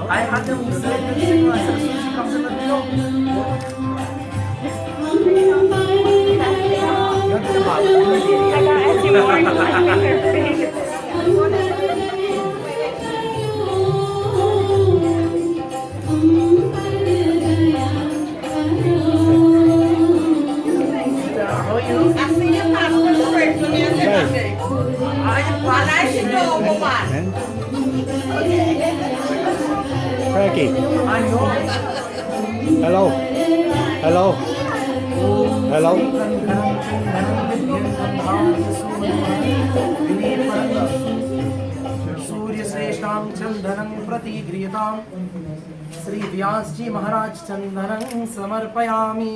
I had them say, she comes in the middle. How are you? I see your passport first when you're there. I should know, woman. Cracky. I know. Hello. Hello. Hello. सूर्य श्रेष्ठां चंदनं प्रतिगृह्यतां श्री व्यास जी महाराज चंदनं समर्पयामि.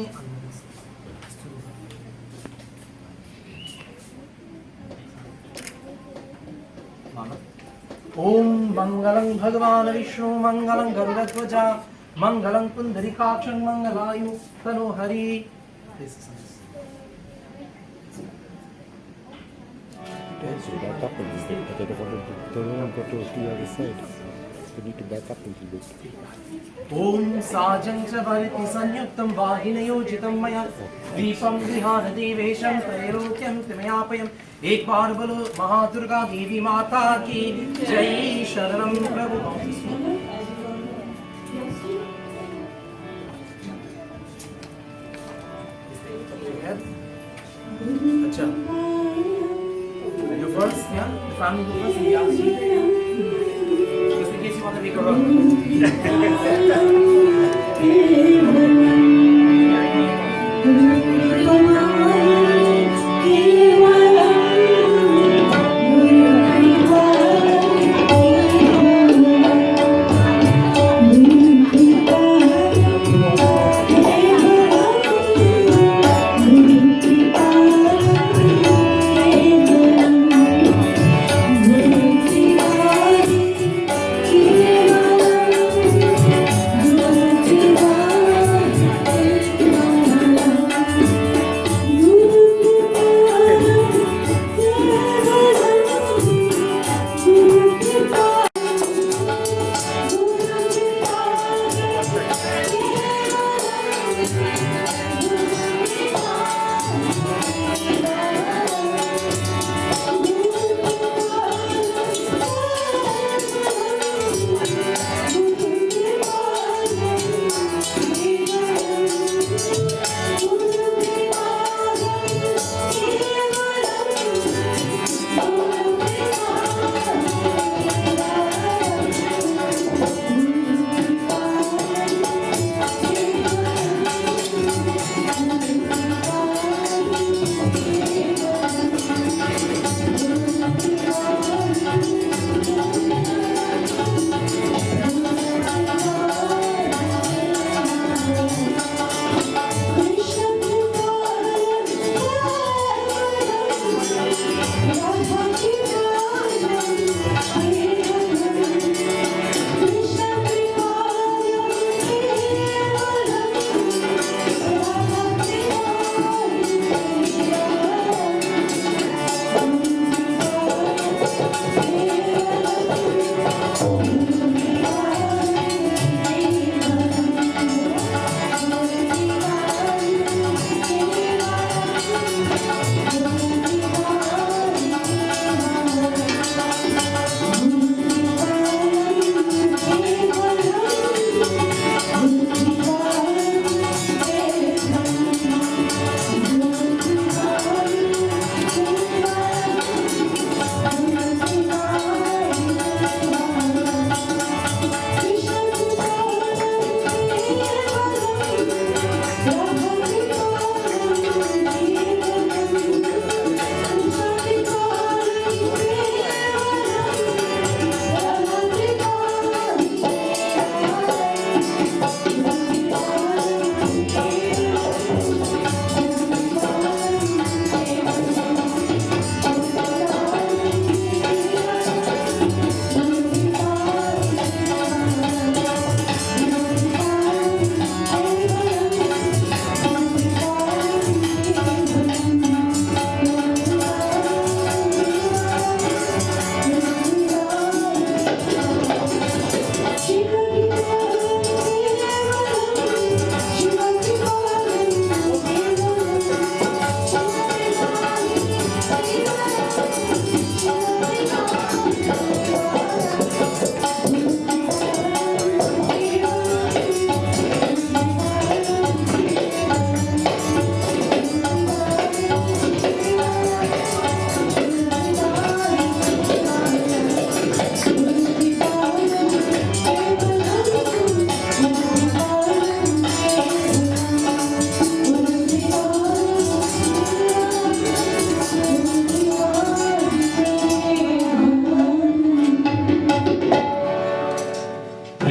ओम मंगलं भगवान विष्णु मंगलं गरुड़ध्वजा मंगलं पुंडरीकाक्षं मंगलायु तनो Hari. Back up a little bit. They don't want to go to the other side. We need to back up a little bit. ओम साजं च भरति संयुक्तं वाहिनयोजितं मया दीपं विहार देवेशं त्रैलोक्यं त्रिमयापयम्. एक बार बोलो महादुर्गा देवी माता की जय. शरणं प्रभु. अच्छा, you first, yeah, the family go first, we ask you. Just in case you want to make a run.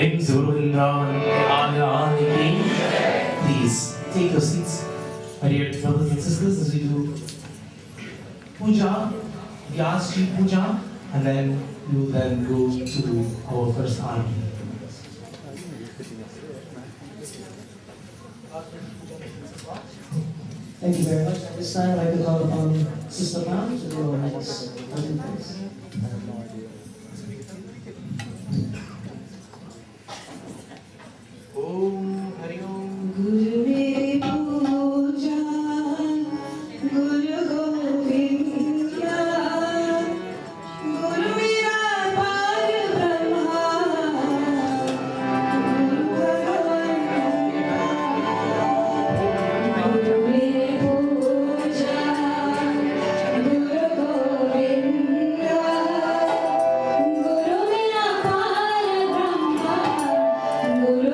Friends, Guru Vrindavan, please take your seats. My dear brothers and sisters, as we do puja, Vyasji puja, and then we will then go to our first arti. Thank you very much. At this time, I'd like to call upon Sister Pam to do our next present, please. Om Hari Om. Guru Meri Puja, Guru Govinda, Guru Mera Par Brahma, Guru Meri Puja, Guru Govinda, Guru Mera Par Brahma, Guru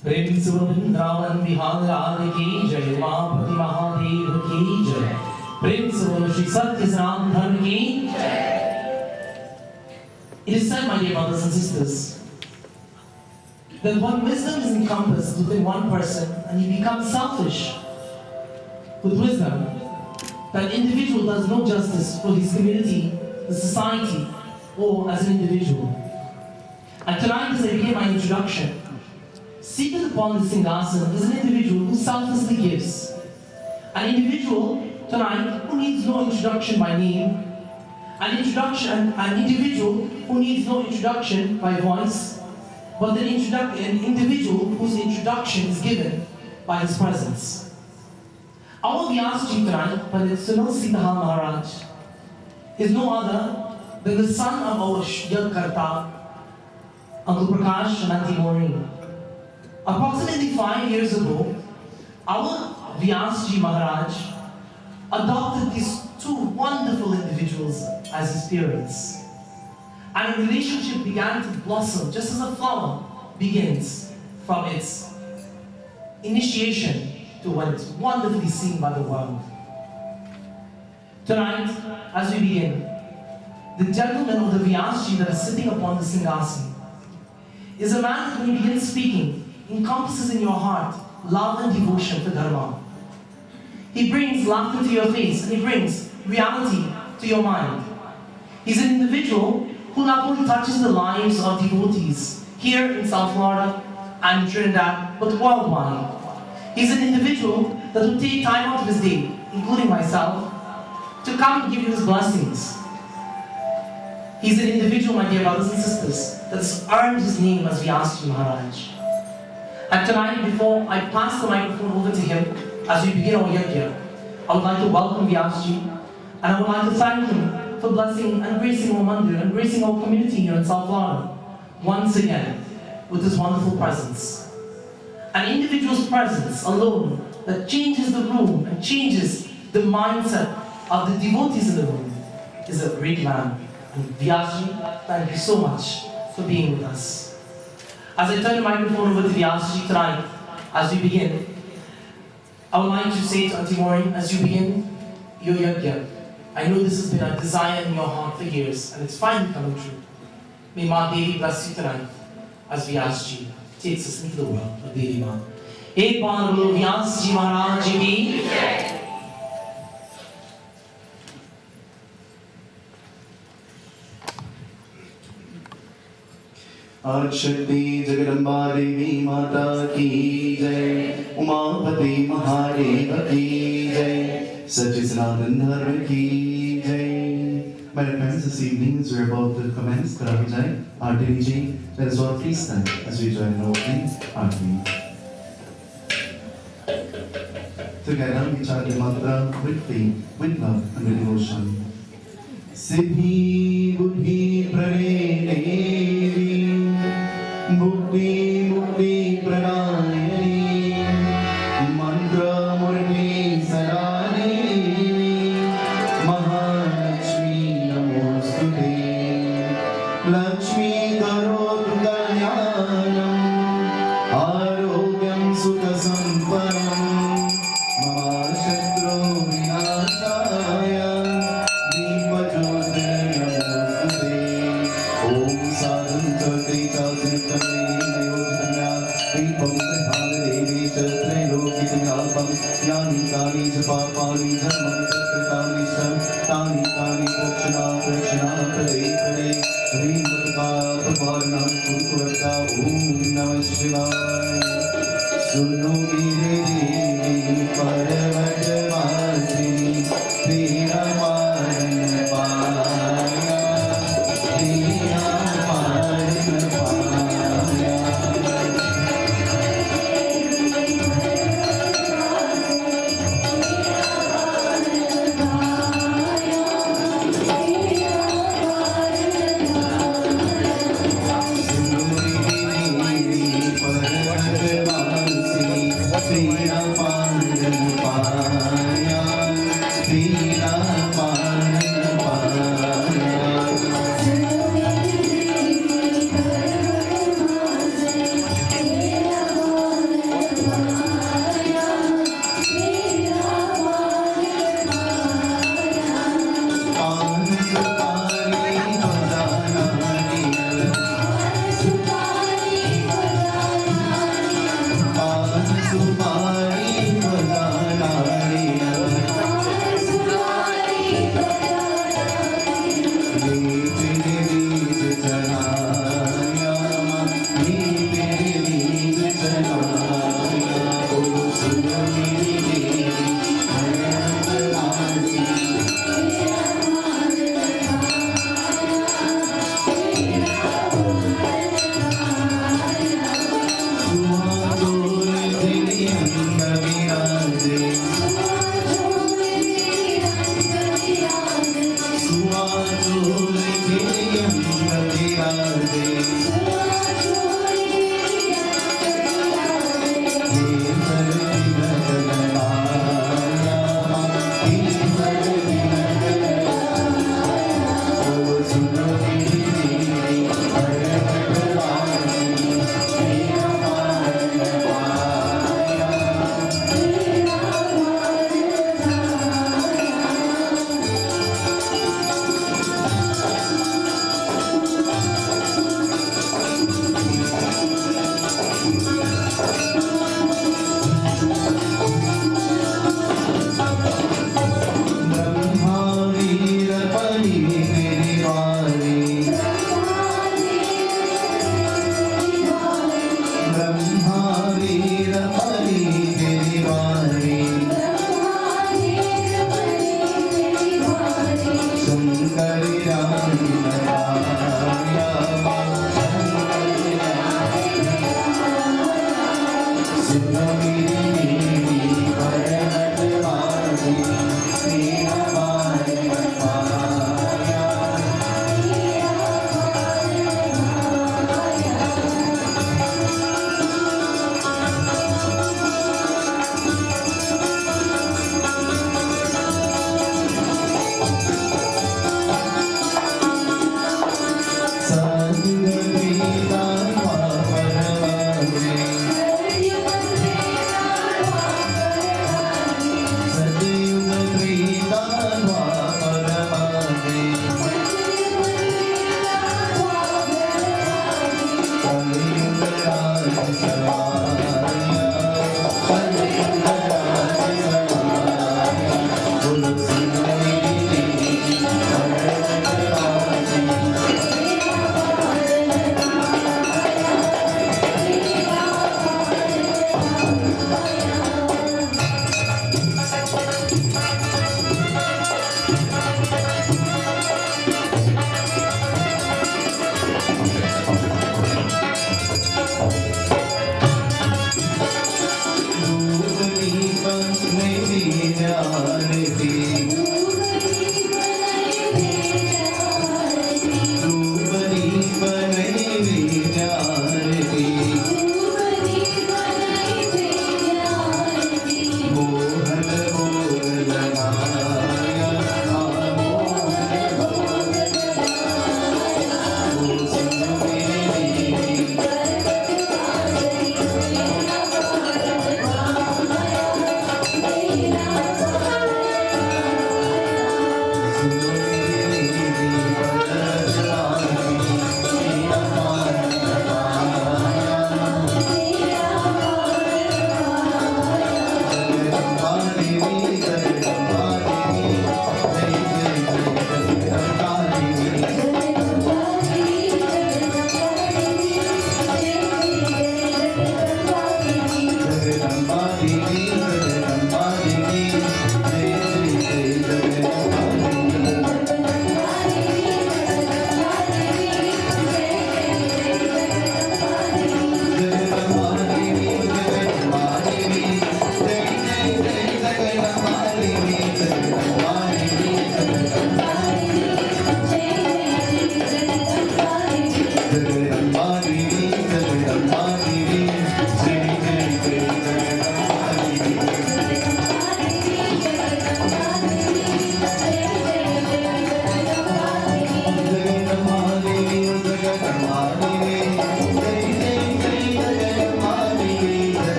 Prince Vrindavan Bihar Radhe ki Jai, Mahapati Mahadev ki Jai, Prince Shri Satya Sanatana Dharma ki Jai. It is said, my dear brothers and sisters, that when wisdom is encompassed within one person and he becomes selfish with wisdom, that individual does no justice for his community, the society, or as an individual. And tonight, as I begin my introduction, seated upon the Singhasan is an individual who selflessly gives. An individual tonight who needs no introduction by name. An individual who needs no introduction by voice, but an individual whose introduction is given by his presence. Our Vyasji tonight, but it's Sunil Seetahal Maharaj, is no other than the son of our Yagkarta, Uncle Prakash and Auntie Maureen. Approximately 5 years ago, our Vyasji Maharaj adopted these two wonderful individuals as his parents. And a relationship began to blossom just as a flower begins from its initiation to when it's wonderfully seen by the world. Tonight, as we begin, the gentleman of the Vyasji that is sitting upon the Singhasan is a man that when he begins speaking, encompasses in your heart love and devotion for Dharma. He brings laughter to your face, and he brings reality to your mind. He's an individual who not only touches the lives of devotees here in South Florida and Trinidad, but worldwide. He's an individual that will take time out of his day, including myself, to come and give you his blessings. He's an individual, my dear brothers and sisters, that's earned his name as Vyasji Maharaj. And tonight, before I pass the microphone over to him, as we begin our yajna, I would like to welcome Vyasji, and I would like to thank him for blessing and gracing our mandir and gracing our community here in South Florida, once again, with his wonderful presence. An individual's presence alone that changes the room and changes the mindset of the devotees in the room is a great man. And Vyasji, thank you so much for being with us. As I turn the microphone over to Vyasji tonight, as we begin, I would like to say to Auntie Maureen, as you begin your yajna, I know this has been a desire in your heart for years, and it's finally coming true. May Ma Devi bless you tonight, as Vyasji takes us into the world of Devi Ma. Ek baar bolo Vyasji Maharaj ki jai. शक्ति जगदम्बा देवी माता की जय, उमापति महादेव की जय, सच्चिदानंद धर्म की जय. My friends, this evening as we're about to commence Karavijay, Artini ji, let us all please stand as we join in opening Artini. Together we chant the mantra with faith, with love and with devotion. Siddhi buddhi prane Mukti mukti pranayani mantra murti sarani Mahalakshmi namostute Lakshmi karot kalyanam Arogyam sukha samparam Mama shatru vinashaya Deepajyotir namostute Om sadham chate chasritam यानि कानि च पापानि धर्मं सत्कृतानि च तानि तानि प्रक्षणा प्रक्षणा प्रदे प्रदे ह्रीमत्पापवारणं कुरुवता ॐ नमः शिवाय सुनो गिरे देवी पर्वतवासिनी तेरा पारण पाया तेरा पारण पाया Sri Ram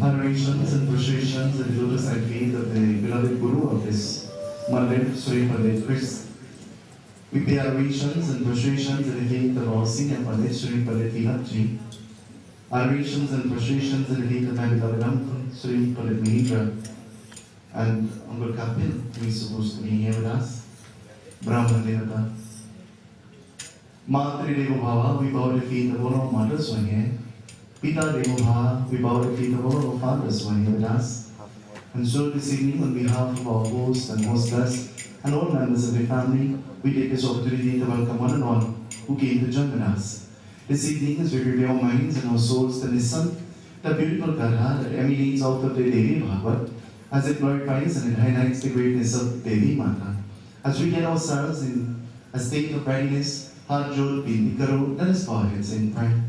Adorations and prostrations and lotus at feet of the beloved Guru of this Mandir, Sri Pandit Kris. We pay adorations and prostrations at the feet of our senior Pandit, Sri Pandit Tilakji. Adorations and prostrations at the feet of my beloved uncle, Sri Pandit Mahindra, and Uncle Kapil, who is supposed to be here with us, Brahman Devata. Devo Bhava, we bow the feet of all our mothers when here. Pita Devo Bhava, we bow the feet of all our fathers when here with us. And so this evening, on behalf of our host and hostess and all members of the family, we take this opportunity to welcome one and all who came to join with us. This evening, as we prepare our minds and our souls to listen to the beautiful Katha that emanates out of the Devi Bhagavad, as it glorifies and it highlights the greatness of Devi Mata. As we get ourselves in a state of readiness, heart jod binti karo, let us bow our heads in prayer.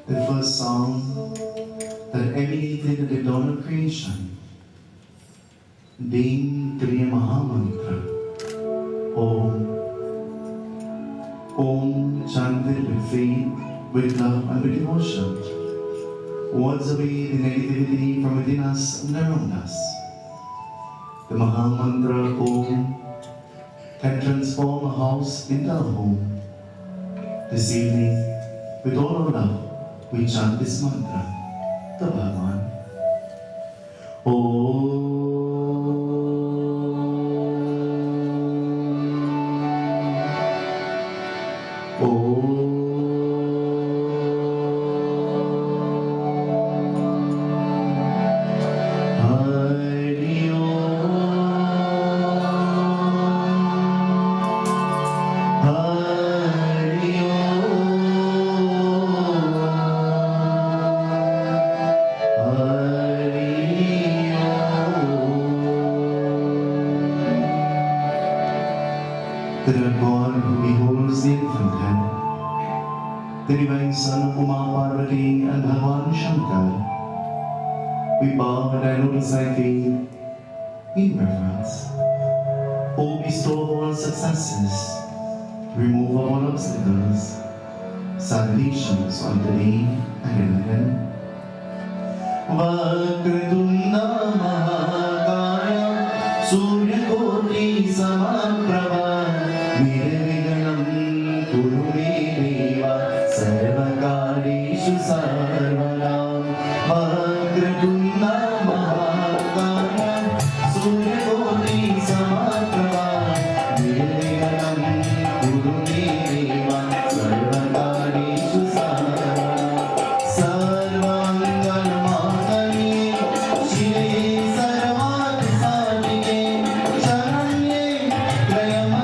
The first song that emanated at the dawn of creation, Dein Kriya Mahamantra, Om. Om, chanted with faith, with love and with devotion, wards away the negativity from within us and around us. The Mahamantra Om can transform a house into a home. This evening, with all our love, we chant this mantra to Bhagavan. Om. The God who beholds the infant head, the divine Son of Uma Parvati and Bhagavan Shankar, we bow at thy lotus thy feet in reverence. O bestow all successes, remove all obstacles, salvations unto thee and again. Vakratunda Mahakaya Surya Koti Samaprabha Nirviganam Kurume Deva Sarvakarishu Sarvanam Vakratunda Mahakaya Surya Koti Samaprabha Nirviganam Kurume Deva Sarvakarishu Sarvanam Sarvangal Mahani Shri Sarvat Sadike Sharanye Prayama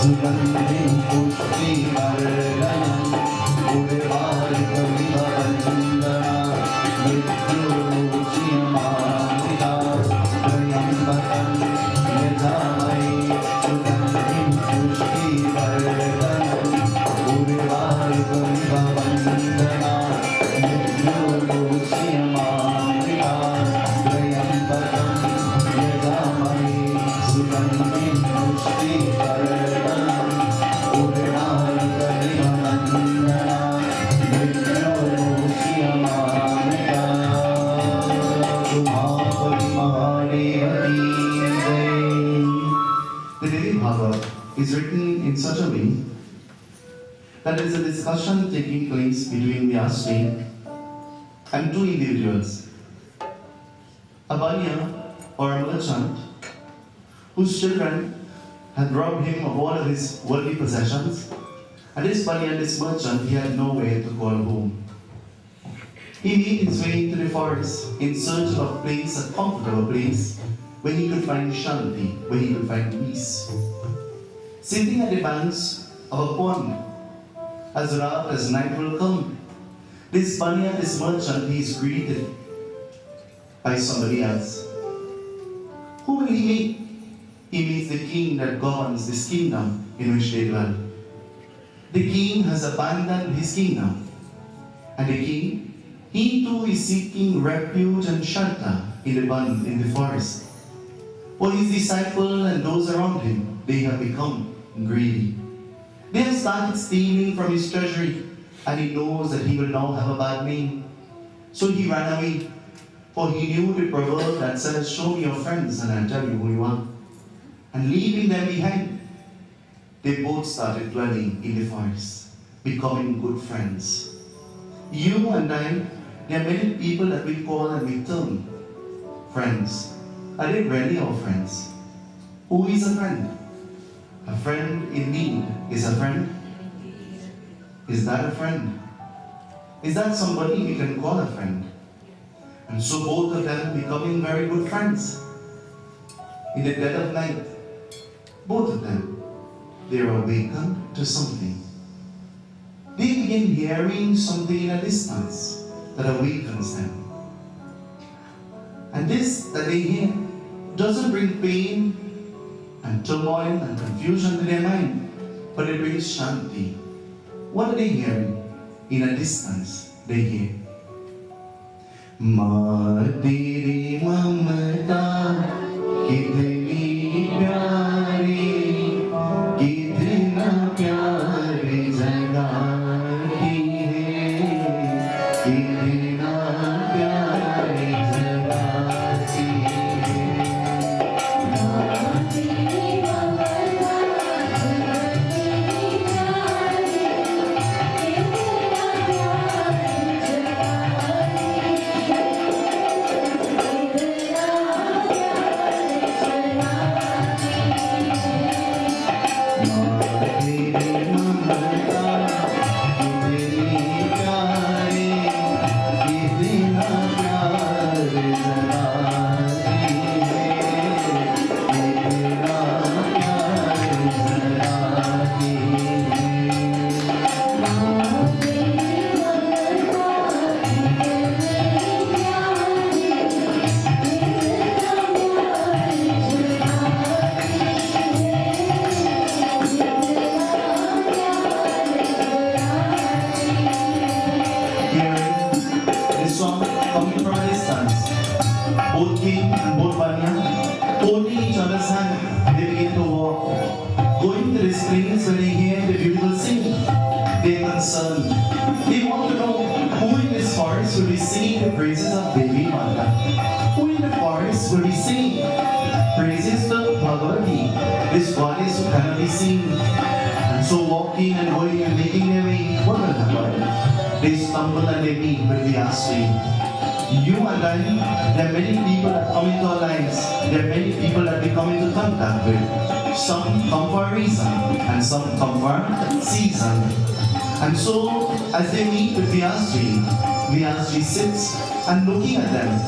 सुगन्धिं पुष्टिवर्धनम् उर्वारुकमिववन्दना मृत्युलोक्ष्यमामृता त्र्यम्बकं यजामहे सुगन्धिं पुष्टिवर्धनम् उर्वारुकमिववन्दना मृत्युलोक्ष्यमामृता त्र्यम्बकं यजामहे सुगन्धिं पुष्टिवर्धनम् उर्वारुकमिववन्दना मृत्युलोक्ष्यमामृता The Devi Bhagavad is written in such a way that there is a discussion taking place between Vyasdev and two individuals. A banya or a merchant whose children had robbed him of all of his worldly possessions, and this banya, this merchant, he had nowhere to call home. He made his way into the forest in search of a place, a comfortable place, where he could find shanti, where he could find peace. Sitting at the banks of a pond, as rough as night will come, this banya, this merchant, he is greeted by somebody else. Who will he meet? He meets the king that governs this kingdom in which they dwell. The king has abandoned his kingdom, and the king, he too is seeking refuge and shelter in the forest. For his disciple and those around him, they have become greedy. They have started stealing from his treasury, and he knows that he will now have a bad name. So he ran away, for he knew the proverb that says, "Show me your friends and I'll tell you who you are." And leaving them behind, they both started dwelling in the forest, becoming good friends. You and I, there are many people that we call and we term friends. Are they really our friends? Who is a friend? A friend in need is a friend. Is that a friend? Is that somebody we can call a friend? And so both of them becoming very good friends. In the dead of night, both of them, they are awakened to something. They begin hearing something in a distance that awakens them. And this that they hear doesn't bring pain and turmoil and confusion to their mind, but it brings shanti. What are they hearing? In a distance, they hear. Ma teri mamata kitni pyari, kitna pyari jagati hai, kitna pyari jagati both king and both banya, holding each other's hand, they begin to walk. Going to this place where they hear the beautiful singing, they are concerned. They want to know who in this forest will be singing the praises of Devi Yagna. Who in the forest will be singing praises to Bhagavati, this goddess who cannot be seen. And so walking and going and making their way, what will happen? They stumble and they meet with the Vyasdev. You and I, there are many people that come into our lives. There are many people that we come into contact with. Some come for a reason, and some come for a season. And so, as they meet with Vyasdev sits and looking at them,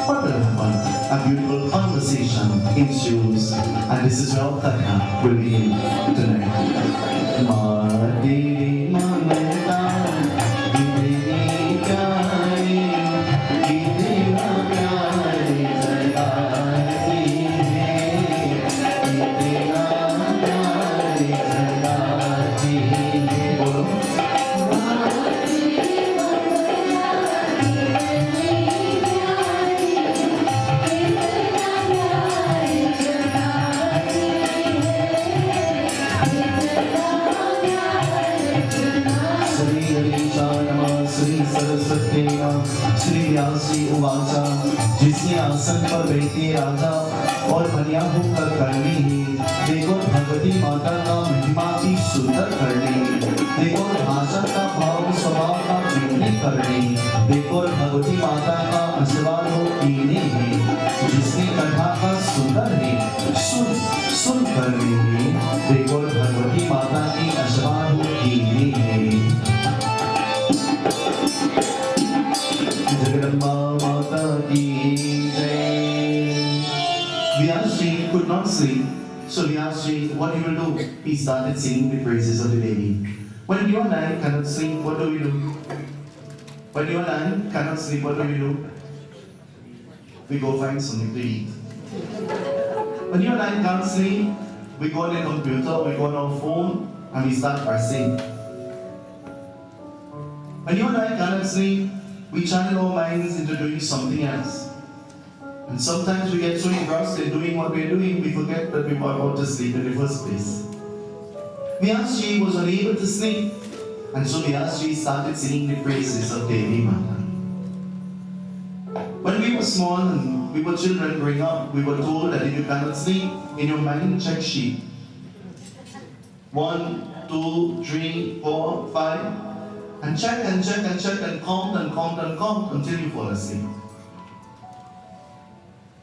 what will happen? A beautiful conversation ensues, and this is where our katha will begin. tonight. माँ तेरी ममता कितनी प्यारी, कितना प्यारी जगाती है, कितना प्यारी जगाती है। बोलो श्री सरस्वती श्री व्यासी उवाचा, जिसने आसन पर बैठे राजा और बनिया होकर करनी है। देखो भगवती माता का महिमा की सुंदर करनी, देखो भाषा का भाव स्वभाव का प्रेमी करनी, देखो भगवती माता का आशीर्वाद हो पीने है, जिसने कथा का सुंदर है सुन सुन करनी है। देखो भगवती माता की आशीर्वाद हो पीने है। Jagadamba Mata ki jai. Vyasji could not sleep, so Vyasji, what he will do? He started singing the praises of the Devi. When you and I cannot sleep, what do we do? When you and I cannot sleep, what do we do? We go find something to eat. When you and I can't sleep, we go on the computer, we go on our phone, and we start pressing. When you and I cannot sleep, we channel our minds into doing something else. And sometimes we get so engrossed in doing what we're doing, we forget that we were about to sleep in the first place. Vyasji was unable to sleep, and so Vyasji started singing the praises of Devi Mata. When we were small and we were children growing up, we were told that if you cannot sleep, in your mind check sheet. 1, 2, 3, 4, 5. And check and check and check and count and count and count until you fall asleep.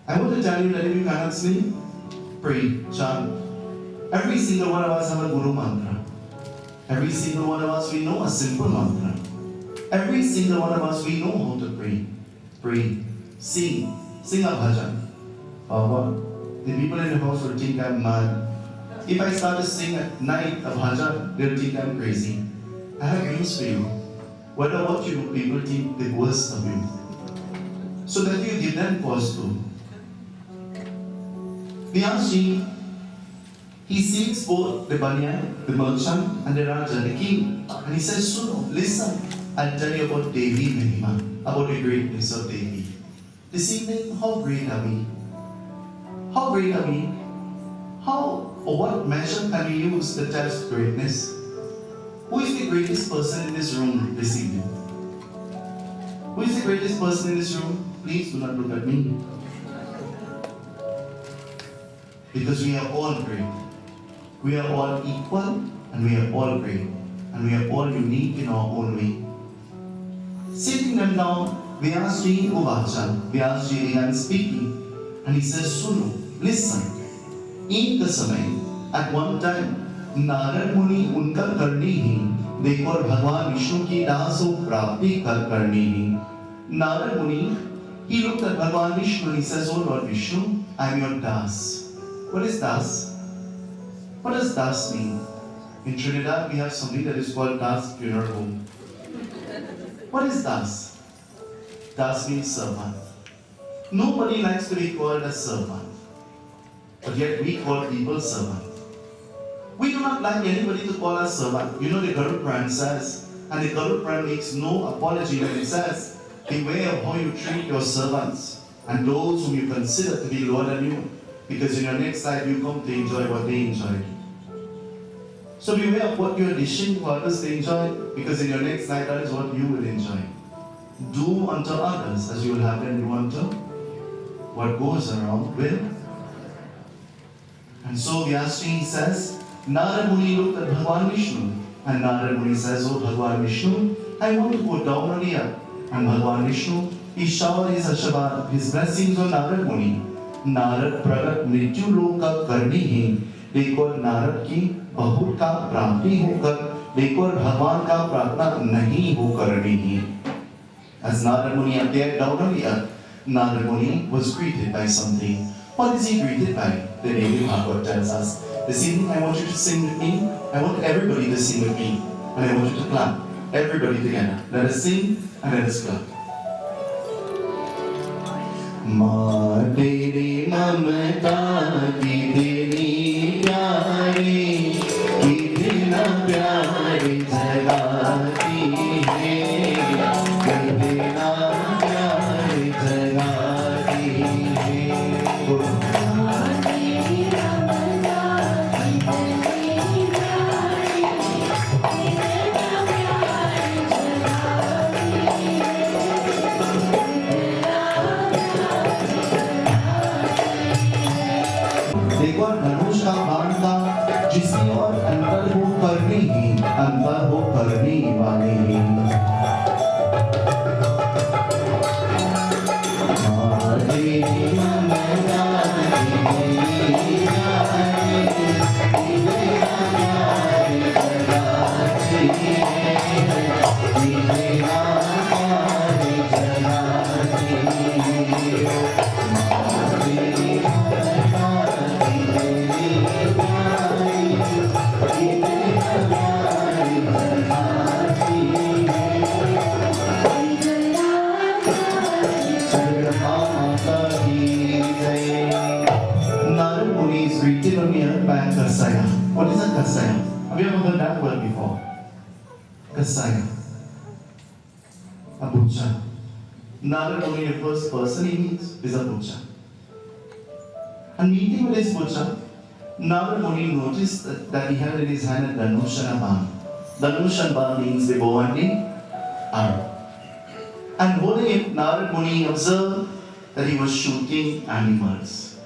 I want to tell you that if you cannot sleep, pray, chant. Every single one of us have a Guru mantra. Every single one of us, we know a simple mantra. Every single one of us, we know how to pray. Pray, sing a bhajan. The people in the house will think I'm mad. If I start to sing at night a bhajan, they'll think I'm crazy. I have news for you. Whether what you do, people think the worst of you. So that you give them pause to. Vyasji, he seeks both the Banyan, the merchant, and the Raja, the king. And he says, Suno, listen, I'll tell you about Devi Mahima, about the greatness of Devi. This evening, how great are we? How great are we? How or what measure can we use to test greatness? Who is the greatest person in this room this evening? Who is the greatest person in this room? Please do not look at me. Because we are all great. We are all equal and we are all great. And we are all unique in our own way. Sitting them down, Vyasji Uvacha, Vyasji began speaking. And he says, Suno, listen. In the samay, at one time, Narad मुनि उनका करनी ही, देखो भगवान विष्णु की दासों प्राप्ति कर करनी ही. Narada Muni, he looked at Bhagavan Vishnu and he says, Oh Lord Vishnu, I am your das. What is das? What does das mean? In Trinidad we have something that is called das funeral home. What is das? Das means servant. Nobody likes to be called a servant, but yet we call people servant. We do not like anybody to call us servant. You know the Garuda Puran says, and the Garuda Puran makes no apology when it says, beware of how you treat your servants and those whom you consider to be lower than you, because in your next life you come to enjoy what they enjoyed. So beware of what you are dishing for others to enjoy, because in your next life that is what you will enjoy. Do unto others as you will have them do unto. What goes around will. And so Vyasji says, Narada Muni looked at Bhagavan Vishnu, and Narada Muni says, Oh Bhagavan Vishnu, I want to go down on the earth. And Bhagavan Vishnu, he showered his ashirvad, his blessings on Narada Muni. Narad Pragat Mrityu Loka Karni hi, dekho Narad ki bahut ka prapti hokar, dekho Bhagavan ka pratna nahi ho karni hi. As Narada Muni appeared down on the earth, Narada Muni was greeted by something. What is he greeted by? The Devi Bhagavad tells us. This evening I want you to sing with me. I want everybody to sing with me. And I want you to clap. Everybody together. Let us sing and let us clap. माँ तेरी ममता की तेरी प्यारी कितना प्यारी जगाती है कितना प्यारी जगाती है देखो धनुष का बाण का जिसकी और अंतर हो करनी ही अंतर हो करनी वाले ही What is a kasaya? Have you ever heard that word before? Kasaya. A butcher. Narada Muni, the first person he meets is a butcher. And meeting with this butcher, Narada Muni noticed that he had in his hand a Dhanushana Ban. Dhanushana Ban means the bow and the arrow. And holding it, Narada Muni observed that he was shooting animals.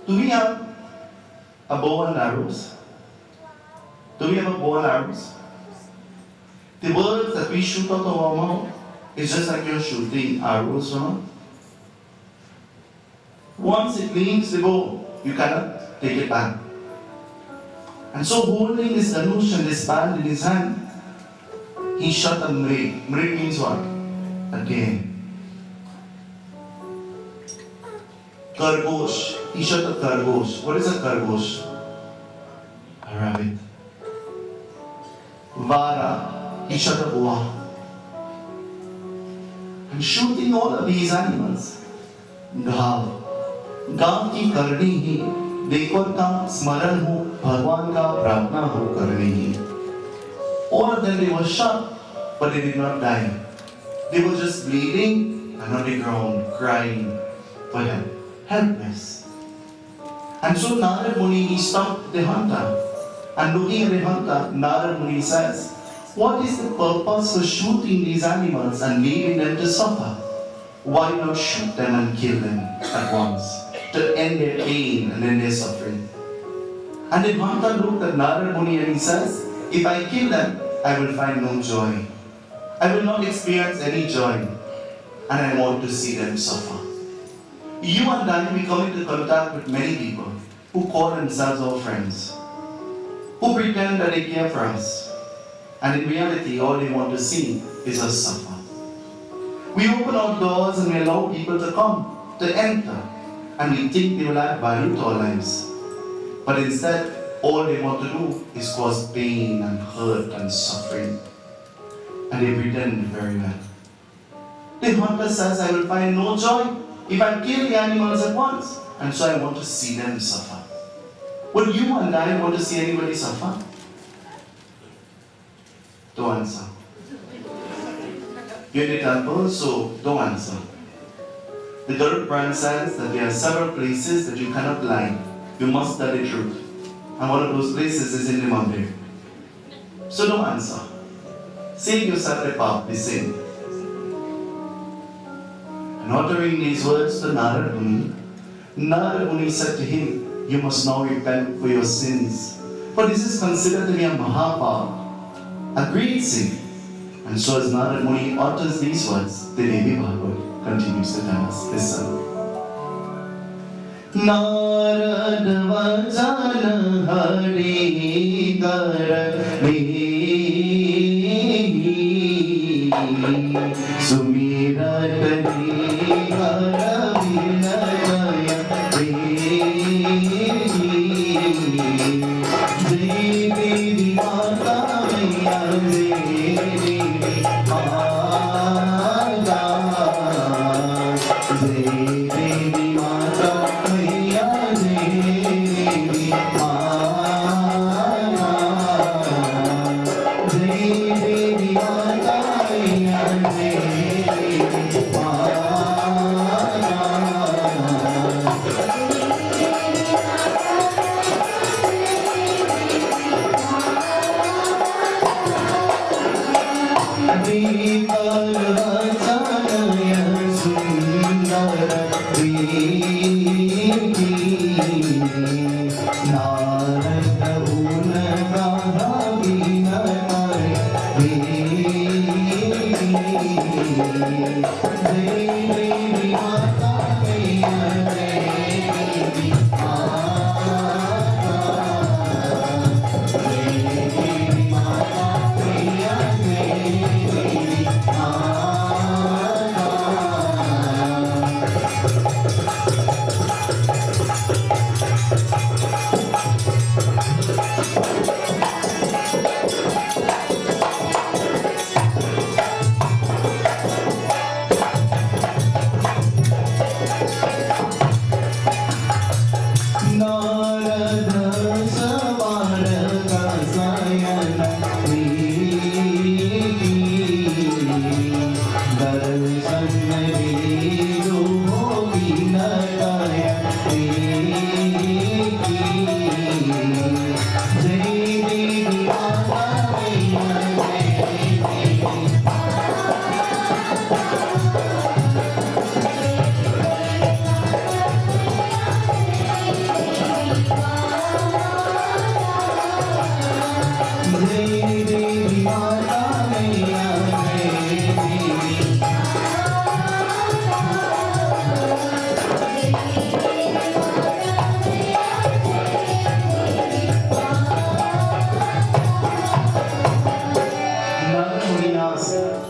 Do we have a bow and arrows? Do we have a bow and arrows? The words that we shoot out of our mouth is just like you're shooting arrows from. Once it leaves the bow, you cannot take it back. And so holding this dhanush and this band in his hand, he shot a mrig. Mrig means what? A deer. Kargosh. He shot a kargosh. What is a kargosh? A rabbit. Vara. He shot a boa. And shooting all of these animals. Gav. Gav की करनी ही देखो का स्मरण हो भगवान का प्रार्थना हो करनी ही. All of them they were shot, but they did not die. They were just bleeding and on the ground crying for help. Helpless. And so Narada Muni, he stopped the hunter. And looking at the hunter, Narada Muni says, what is the purpose for shooting these animals and leaving them to suffer? Why not shoot them and kill them at once to end their pain and end their suffering? And the hunter looked at Narada Muni and he says, if I kill them, I will find no joy. I will not experience any joy. And I want to see them suffer. You and I, we come into contact with many people who call themselves our friends, who pretend that they care for us, and in reality, all they want to see is us suffer. We open our doors and we allow people to come, to enter, and we think they will add value to our lives. But instead, all they want to do is cause pain and hurt and suffering. And they pretend very well. The hunter says, I will find no joy if I kill the animals at once, and so I want to see them suffer. Would you and I want to see anybody suffer? Don't answer. You're in the temple, so don't answer. The Guru Puran says that there are several places that you cannot lie. You must tell the truth. And one of those places is in the mandir. So don't answer. Save yourself the path, the sin. And uttering these words to Narada Muni said to him, you must now repent for your sins. For this is considered to be a mahapapa, a great sin. And so as Narada Muni utters these words, the Devi Yagna continues to tell us, listen. Narada vajana hari karani sumiratani karavinaya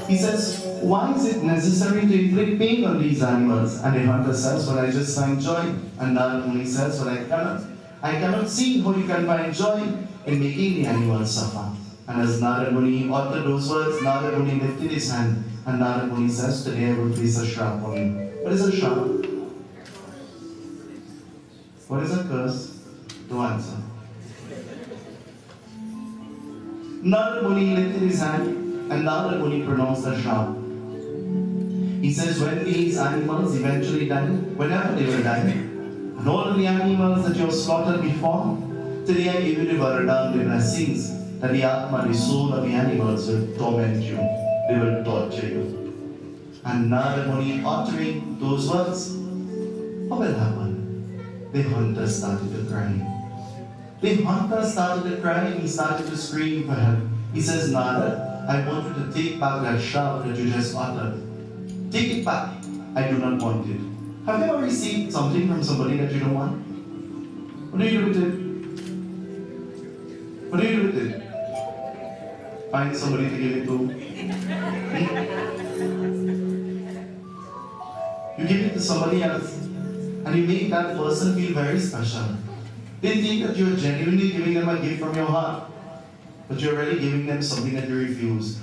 He says, why is it necessary to inflict pain on these animals? And the hunter says, well, I just find joy. And Narada Muni says, well, I cannot see how you can find joy in making the animals suffer. And as Narada Muni uttered those words, Narada Muni lifted his hand, and Narada Muni says, today I will place a shrap on you. What is a shrap? What is a curse? Don't answer. Narada Muni lifted his hand, and Narada Muni pronounced a shrap. He says, when these animals eventually die, whenever they will die, and all of the animals that you have slaughtered before, today I give you the Varadan, the blessings, that the Atma, the soul of the animals, will torment you. They will torture you. And Narada Muni uttering those words, what will happen? The hunter started to cry. The hunter started to cry, and he started to scream for help. He says, Narada, I want you to take back that shrap that you just uttered. Take it back. I do not want it. Have you ever received something from somebody that you don't want? What do you do with it? What do you do with it? Find somebody to give it to. You give it to somebody else, and you make that person feel very special. They think that you're genuinely giving them a gift from your heart, but you're really giving them something that you refused.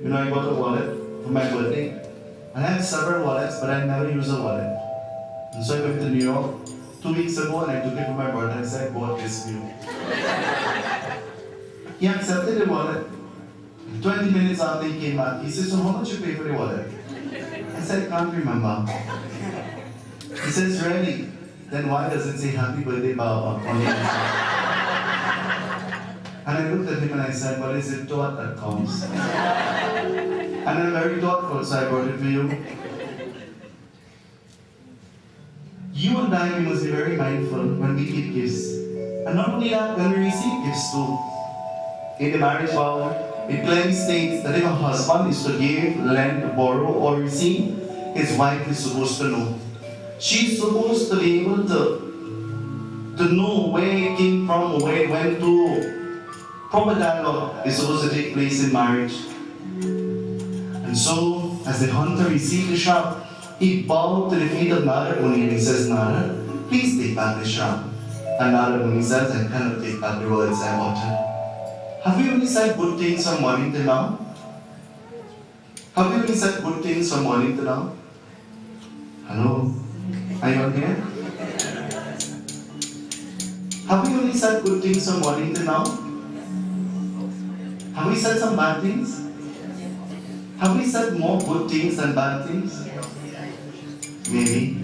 You know, I bought a wallet for my birthday, and I have several wallets, but I never use a wallet. And so I went to New York 2 weeks ago, and I took it for my brother and said, I bought this for you. He accepted the wallet. 20 minutes after he came back, he said, so how much you pay for the wallet? I said, I can't remember. He says, really? Then why does it say Happy Birthday Baba on the inside? And I looked at him and I said, well, is it thought that counts? And I'm very thoughtful, so I brought it for you. You and I, we must be very mindful when we give gifts. And not only that, when we receive gifts too. In the marriage vow, it clearly states that if a husband is to give, lend, borrow, or receive, his wife is supposed to know. She's supposed to be able to know where it came from, where it went to. Proper dialogue is supposed to take place in marriage. And so, as the hunter received the shrap, he bowed to the feet of Narada Muni and he says, Narada, please take back the shrap. And Narada Muni says, I cannot take back the words I uttered. Have you only said good things from morning till now? Have you only said good things from morning till now? Hello? Are you on here? Have we only said good things from morning till now? Have we said some bad things? Have we said more good things than bad things? Maybe.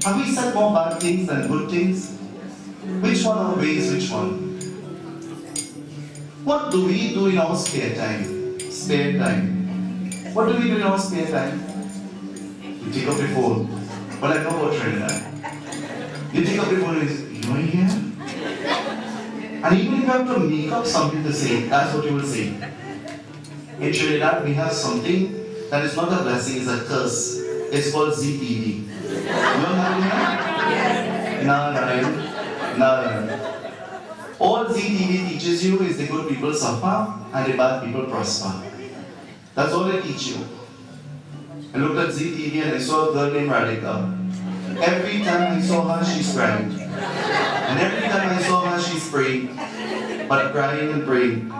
Have we said more bad things than good things? Which one outweighs which one? What do we do in our spare time? Spare time. What do we do in our spare time? You take up the phone. Well, I know about Trinidad. You take up the phone and say, you are here? And even if you have to make up something to say, that's what you will say. In Trinidad, we have something that is not a blessing, it's a curse. It's called ZTV. You know that? Yes. No. All ZTV teaches you is the good people suffer and the bad people prosper. That's all they teach you. I looked at ZTV and I saw a girl named Radhika. Every time I saw her, she's crying. And every time I saw her, she's praying. But crying and praying.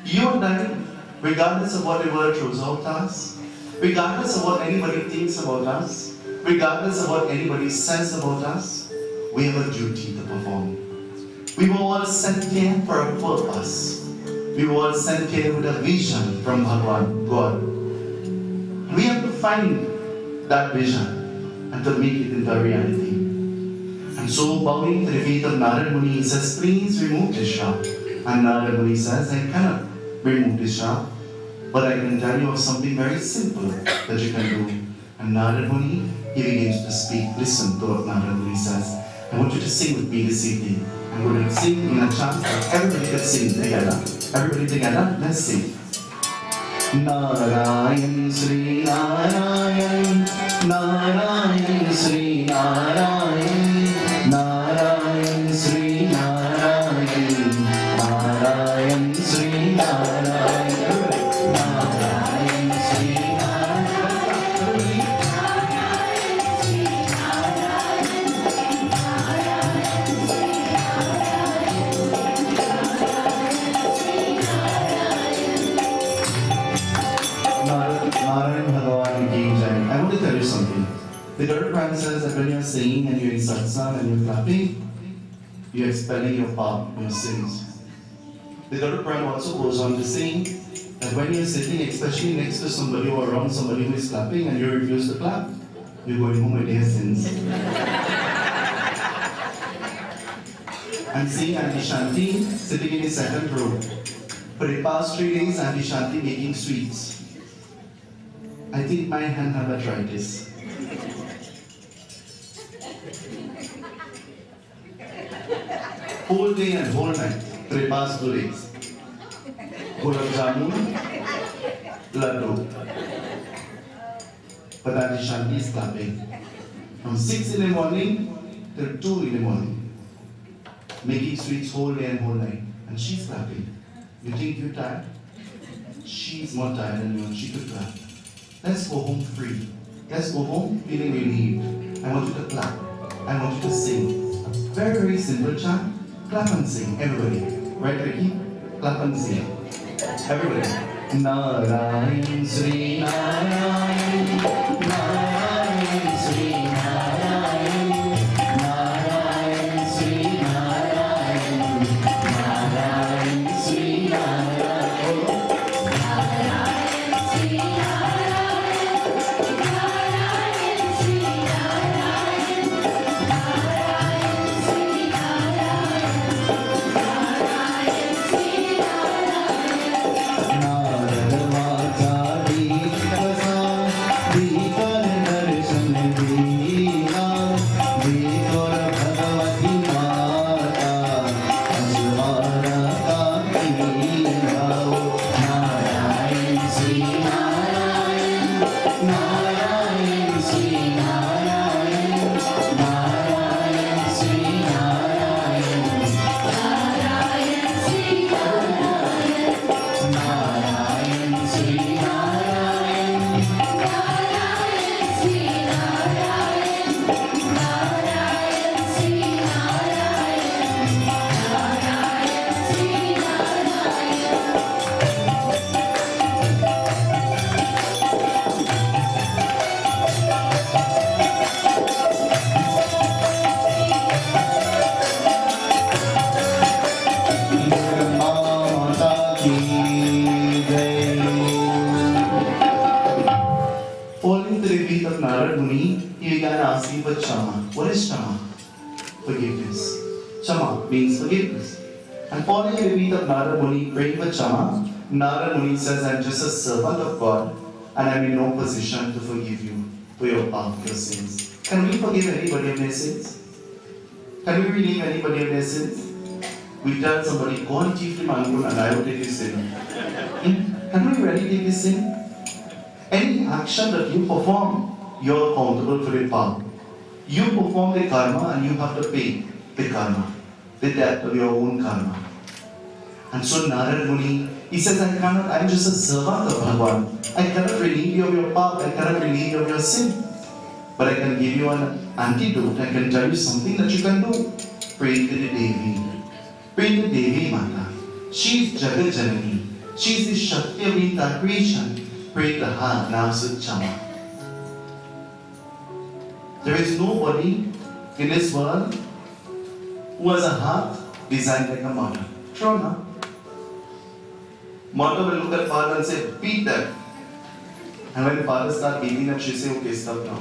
You and I, regardless of what the world throws out to us, regardless of what anybody thinks about us, regardless of what anybody says about us, we have a duty to perform. We were all sent here for a purpose. We were all sent here with a vision from Bhagwan, God. We have to find that vision and to make it into a reality. And so, bowing to the feet of Narada Muni, he says, please remove this shop. And Narada Muni says, I cannot remove this shop, but I can tell you of something very simple that you can do. And Narada Muni, he begins to speak. Listen to what Narada Muni says. I want you to sing with me this evening. I'm going to sing in a chant that everybody can sing together. Everybody together, let's sing. Narayan Sri Narayan, Narayan Sri Narayan, Narayan Sri Narayan, Narayan Sri Narayan, Narayan Sri Narayan Bhagavan ki jai. I want to tell you something. The Guru Prime says that when you're singing and you're in satsang and you're clapping, you're expelling your pap, your sins. The Guru Prime also goes on to say that when you're sitting, especially next to somebody or around somebody who is clapping and you refuse to clap, you're going home with their sins. I'm seeing Auntie Shanti sitting in the second row. For the past 3 days, Auntie Shanti making sweets. I think my hand have arthritis. Whole day and whole night for the past 2 days. Gulab jamun, laddu. But Auntie Shanti is clapping. From 6 in the morning till 2 in the morning. Making sweets whole day and whole night. And she's clapping. You think you're tired? She's more tired than you and she could clap. Let's go home free. Let's go home feeling relieved. I want you to clap. I want you to sing. A very, very simple chant. Clap and sing, everybody. Right, Ricky? Clap and sing. Everybody. Narayan Sri Narayan, Narayan Sri Narayan, Narayan Sri Narayan, Narayan Sri Narayan, Narayan Sri Falling to the feet of Narada Muni, he began asking for Chama. What is Chama? Forgiveness. Chama means forgiveness. And following the repeat of Narada Muni praying for Chama, Narada Muni says, I'm just a servant of God and I'm in no position to forgive you for your sins. Can we forgive anybody of their sins? Can we relieve anybody of their sins? We tell somebody, go and chief him and I will take his sin. Can we really take his sin? Any action that you perform, you're accountable for the power. You perform the karma and you have to pay the karma, the debt of your own karma. And so Narada Muni, he says, I'm just a servant of Bhagavan. I cannot relieve you of your path, I cannot relieve you of your sin. But I can give you an antidote, I can tell you something that you can do. Pray to the Devi. Pray to Devi Mata. She is Jagat Janani. She is the Shakti of the entire creation. Pray to her, Navsut Chama. There is nobody in this world who has a heart designed like a mother. True, no? Mother will look at father and say, beat them. And when father starts beating them, she'll say, okay, stop now.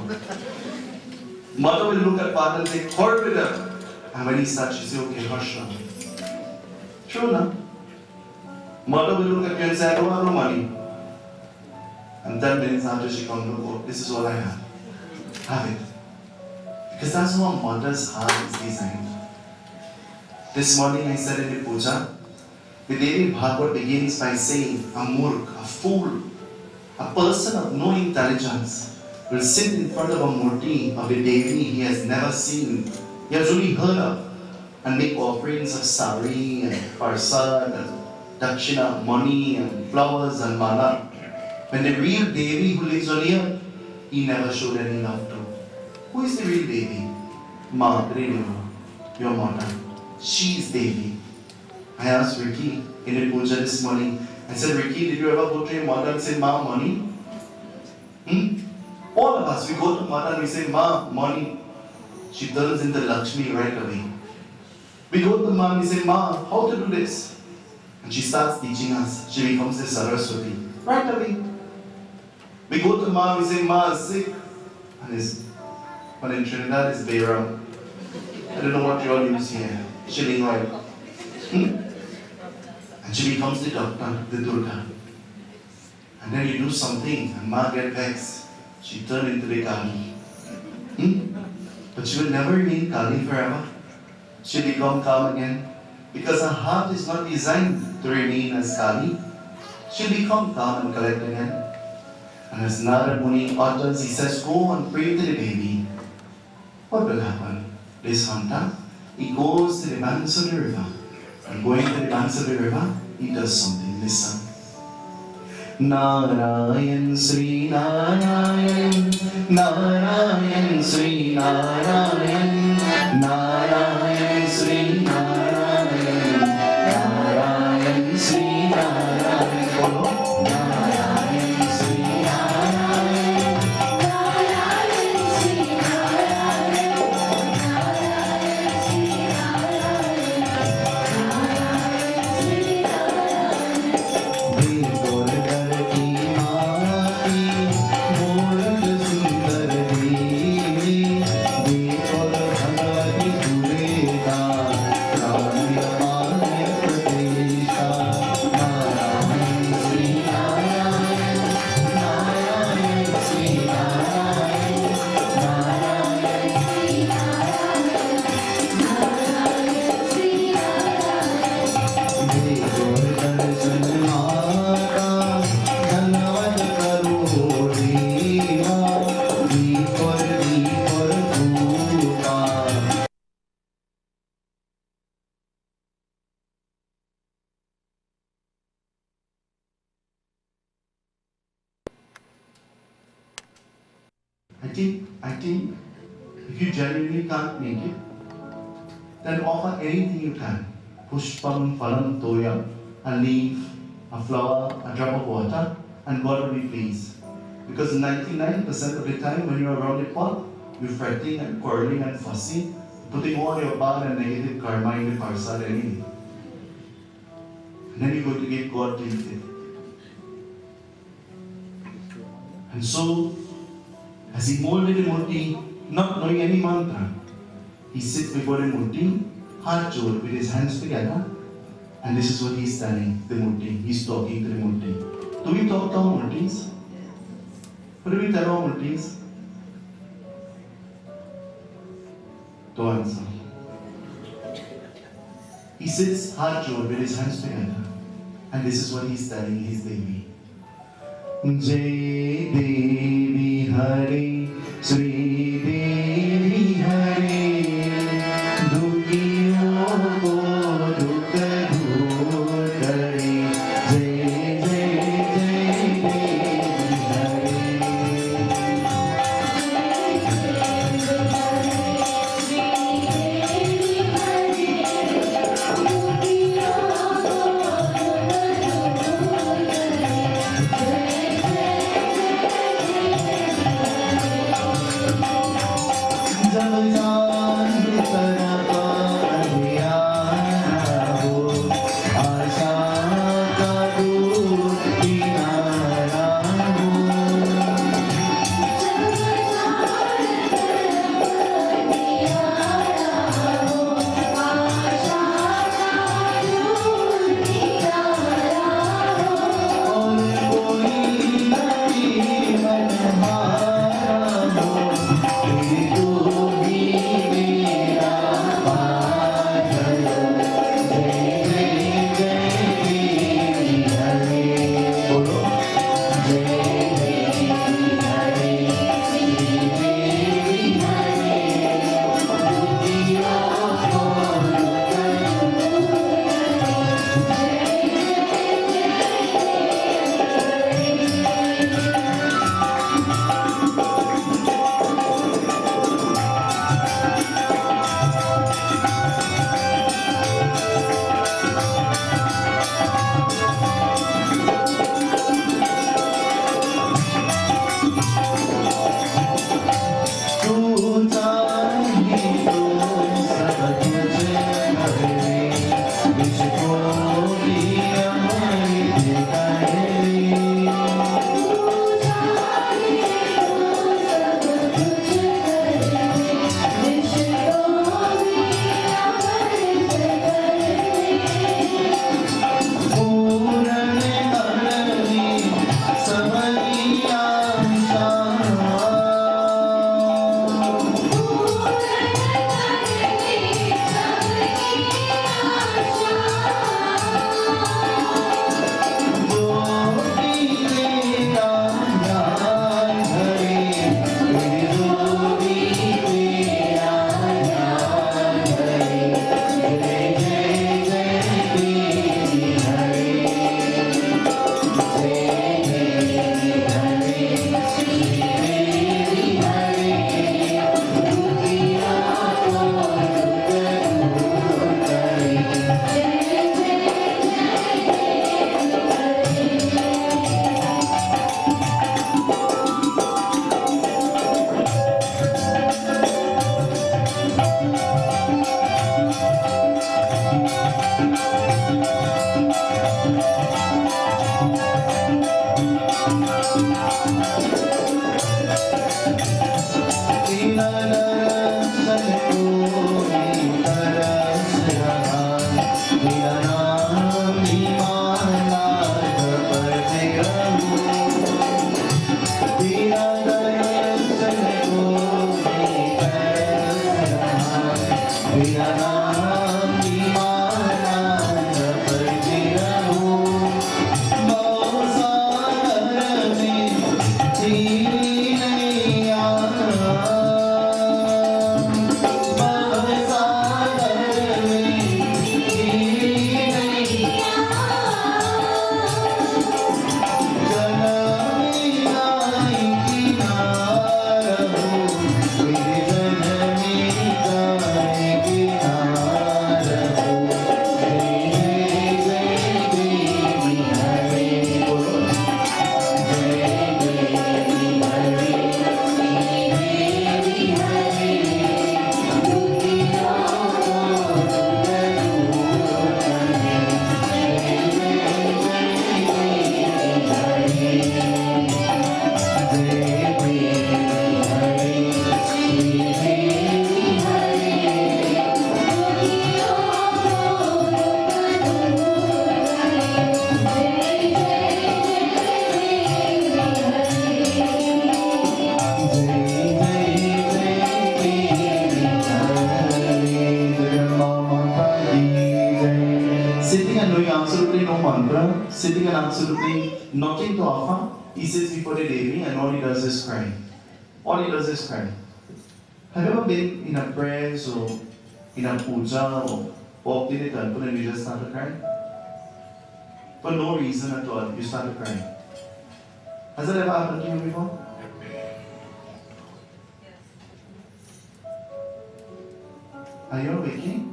Mother will look at father and say, court with them. And when he starts, she'll say, okay, hush now. True, no? Mother will look at you and say, I don't have no money. And 10 minutes after she comes to go, this is all I have. Have it. Because that's how a mother's heart is designed. This morning I said in the puja, the Devi Bhagavad begins by saying, a murk, a fool, a person of no intelligence will sit in front of a murti of the Devi he has never seen, he has only heard of, and make offerings of sari and parsad and dakshina, money and flowers and mala. When the real Devi who lives on earth, he never showed any love to. Who is the real Devi? Ma, your mother. She is Devi. I asked Ricky in the puja this morning, I said, Ricky, did you ever go to your mother and say, Ma, money? All of us, we go to mother and we say, Ma, money. She turns into Lakshmi right away. We go to Ma and we say, Ma, how to do this? And she starts teaching us. She becomes the Saraswati right away. We go to Ma and we say, Ma is sick. And in Trinidad is Bayram. I don't know what you all use here. Chilling oil. And she becomes the doctor, the Durga. And then you do something and Ma gets vexed. She turns into the Kali. But she will never remain Kali forever. She'll become calm again. Because her heart is not designed to remain as Kali. She'll become calm and collect again. And as Narada Muni utters, he says, go and pray to the baby. What will happen? This hunter, he goes to the banks of the river. And going to the banks of the river, he does something. Listen. Narayan Sri Narayan, Narayan Sri Narayan, Narayan Sri Narayan, Narayan Sri Narayan. Follow? Narayan Sri Narayan, Narayan Sri Narayan, Narayan Sri Narayan, Narayan Sri Narayan. I think if you genuinely can't make it, then offer anything you can. Pushpam, phalam, toya, a leaf, a flower, a drop of water, and God will be pleased. Because 99% of the time when you're around the pot, you're fretting and quarreling and fussy, putting all your bad and negative karma in the parsad anyway. And then you're going to get God tilted. And so, as he molded the murti, not knowing any mantra, he sits before the murti, heart jod, with his hands together, And this is what he's telling the Murti. He's talking to the Murti. Do we talk to our Murtis? What do we tell our Murtis? To answer. He sits heart joined with his hands together. And this is what he's telling his Devi. Jai Devi Hari Sri Devi Hari Dukhiyon ko dukh dur kare Jai Jai Jai Devi Hari sitting and doing absolutely no mantra, sitting and absolutely nothing to offer. He sits before the Devi and all he does is cry. All he does is cry. Have you ever been in a prayer or in a puja or walked in the temple and you just started crying? For no reason at all, you started crying. Has that ever happened to you before? Are you waking?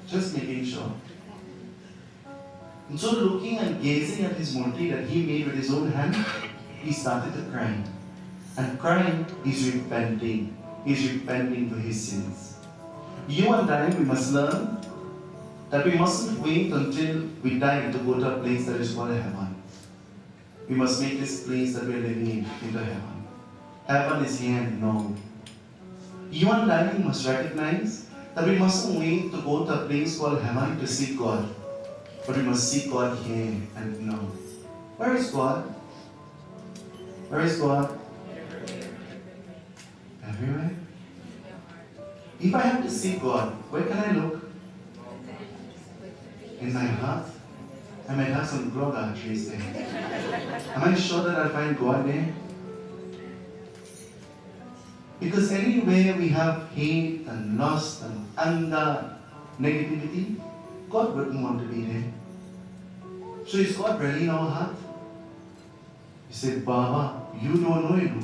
Just making sure. And so looking and gazing at his murti that he made with his own hand, he started to cry. And crying is repenting. He's repenting for his sins. You and I, we must learn that we mustn't wait until we die to go to a place that is called heaven. We must make this place that we are living in into heaven. Heaven is here and now. You and I must recognize that we mustn't wait to go to a place called heaven to seek God. But we must seek God here and now. Where is God? Where is God? Everywhere. If I have to seek God, where can I look? In my heart? I might have some grog arteries there. Am I sure that I'll find God there? Because anywhere we have hate and lust and anger, negativity, God wouldn't want to be there. So is God really in our heart? He said, Baba, you don't know, you know.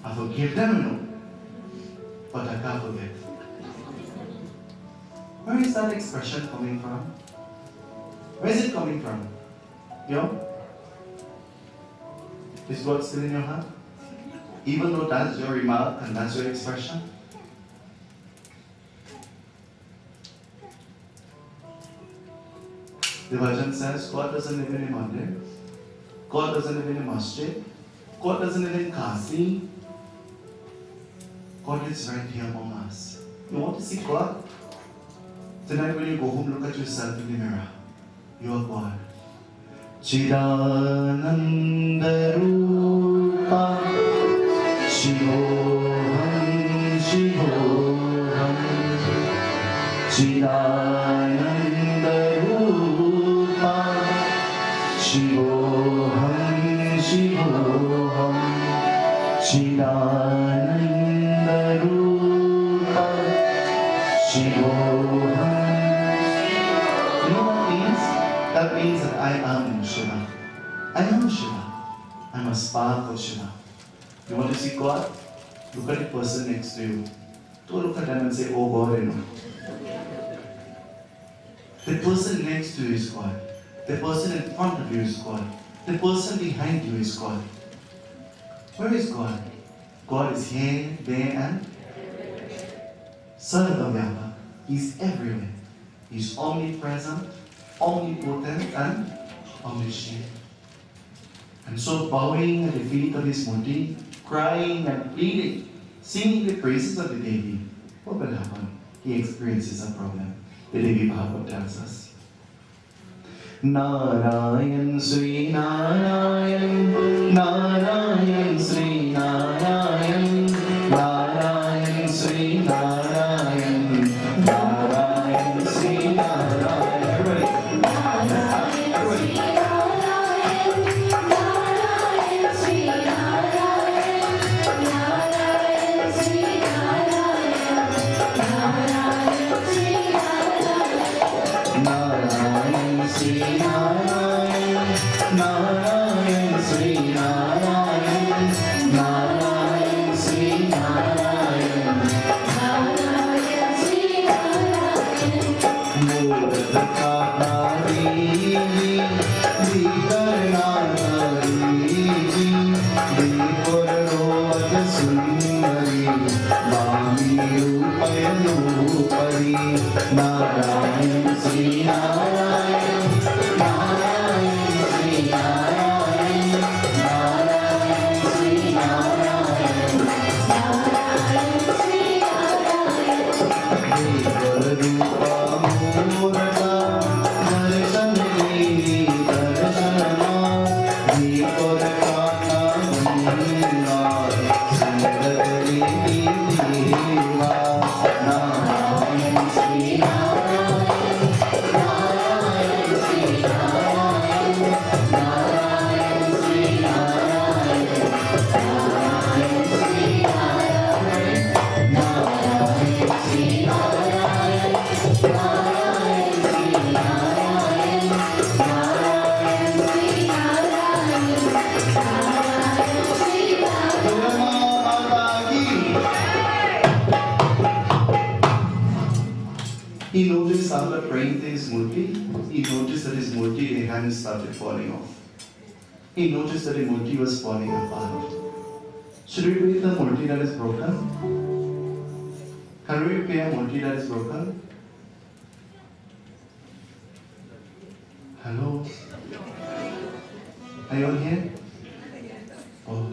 I forgive them, you know. But I can't forget. Where is that expression coming from? Where is it coming from? Yo? Is God still in your heart? Even though that's your remark and that's your expression? The Bhajan says God doesn't live in a mandir. God doesn't live in a masjid. God doesn't live in Kasi. God lives right here among us. You want to see God? Tonight when you go home, look at yourself in the mirror. You are God. Chidananda Rupa Shivoham Shivoham Chidananda Rupa Shivoham Shivoham Chidananda Rupa Shivoham. You know what that means? That means that I am Shiva. I am Shiva. I'm a spark of Shiva. You want to see God? Look at the person next to you. Don't look at them and say, oh God, I know. The person next to you is God. The person in front of you is God. The person behind you is God. Where is God? God is here, there, and Sarvavyapa. He's everywhere. He's omnipresent, omnipotent, and omniscient. And so bowing at the feet of his murti, crying and pleading, singing the praises of the Devi, what will happen? He experiences a problem. The Devi Bhagavad tells us. Narayan Sri Narayan, Narayan Sri Narayan, Narayan Sri Narayan, Narayan Sri Narayan. Everybody. Narayan, Sri Narayan, Narayan. noticed after praying to his murti, he noticed that his murti, the hands started falling off. He noticed that the murti was falling apart. Should we pray the murti that is broken? Can we pray a murti that is broken? Hello? Are you all here? Oh.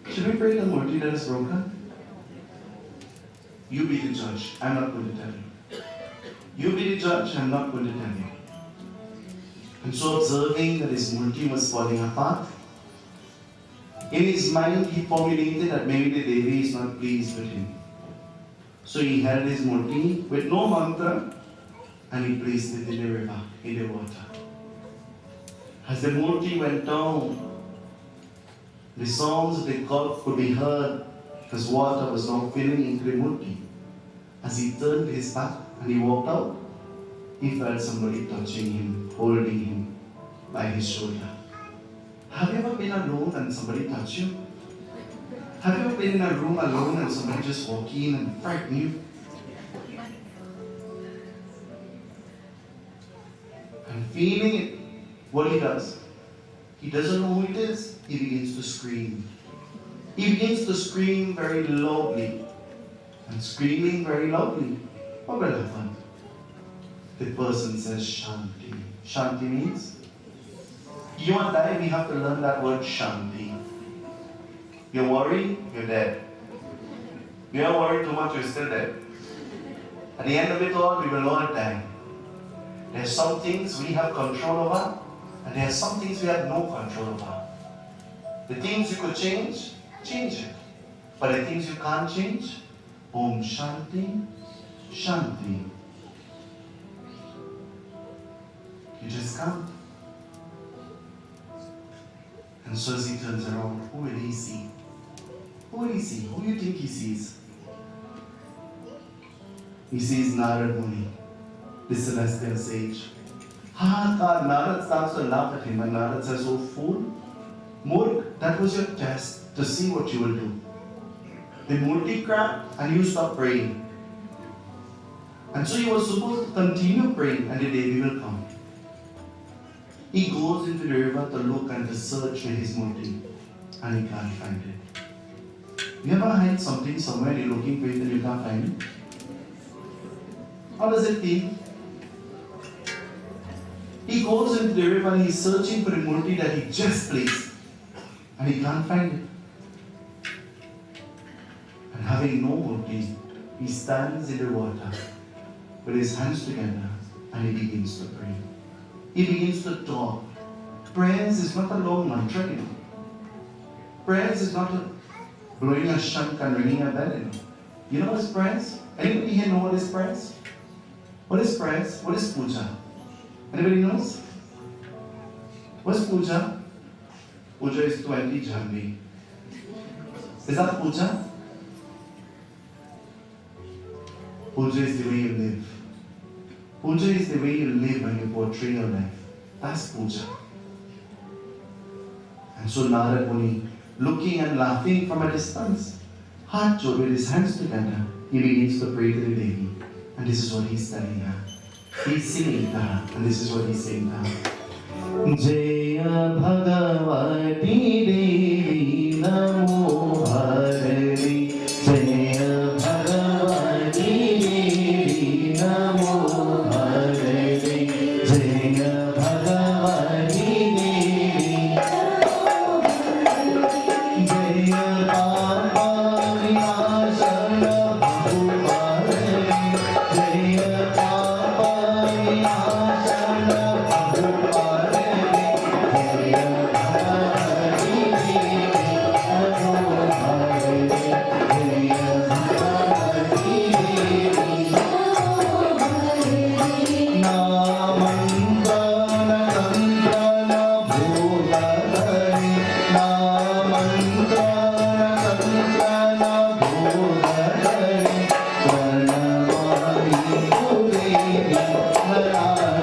Should we pray the murti that is broken? You be the judge. I'm not going to tell you. You be the judge. I'm not going to tell you. And so, observing that his murti was falling apart, in his mind he formulated that maybe the Devi is not pleased with him. So he held his murti with no mantra and he placed it in the river, in the water. As the murti went down, the sounds of the god could be heard because water was now filling into the murti. As he turned his back and he walked out, he felt somebody touching him, holding him by his shoulder. Have you ever been alone and somebody touched you? Have you ever been in a room alone and somebody just walked in and frightened you? And feeling it, what he does, he doesn't know who it is, he begins to scream. He begins to scream very loudly. And screaming very loudly, what will happen? The person says Shanti. Shanti means, you and I, we have to learn that word Shanti. You're worried, you're dead. You're worried too much, you're still dead. At the end of it all, we will all die. There's some things we have control over, and there are some things we have no control over. The things you could change, change it. But the things you can't change, Om Shanti, Shanti. You just can't. And so as he turns around, who will he see? Who will he see? Who do you think he sees? He sees Narada Muni, the celestial sage. God, Narada starts to laugh at him and Narada says, oh fool, Murk, that was your test to see what you will do. The murti cracked and you stopped praying. And so you were supposed to continue praying and the Devi will come. He goes into the river to look and to search for his murti and he can't find it. You ever hide something somewhere and you're looking for it and you can't find it? How does it feel? He goes into the river and he's searching for the murti that he just placed and he can't find it. And having no murti, he stands in the water with his hands together and he begins to pray. He begins to talk. Prayers is not a long mantra, you know. Prayers is not a blowing a shank and ringing a bell, you know. You know what is prayers? Anybody here know what is prayers? What is prayers? What is puja? Anybody knows? What's puja? Puja is 20 Jhanvi. Is that puja? Puja is the way you live. Puja is the way you live when you portray your life. That's puja. And so Narada Muni, looking and laughing from a distance, heart joined with his hands together, he begins to pray to the Devi. And this is what he's telling her. He's singing to her, and this is what he's saying to her. Jaya Bhagavati Devi Namo Bharati. Jaya Bhagavati Devi Namo Bharati. Jaya Bhagavati Devi Namo Bharati. Jaya Papa Vinashana Bhagavati. Jaya Papa Vinashana Bhagavati. Narada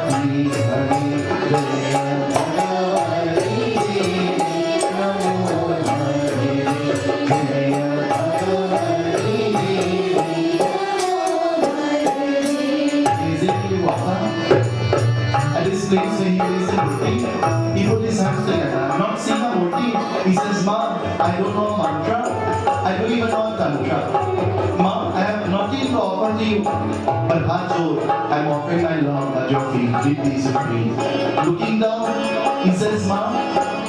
place where he is sitting, he put his hands together. I'm not saying a murti. He says, Ma, I don't know a mantra. I don't even know a tantra. Ma, I have nothing to offer to you. But Hajo, I'm offering my love at your feet. Be pleased with me. Looking down, he says, Ma,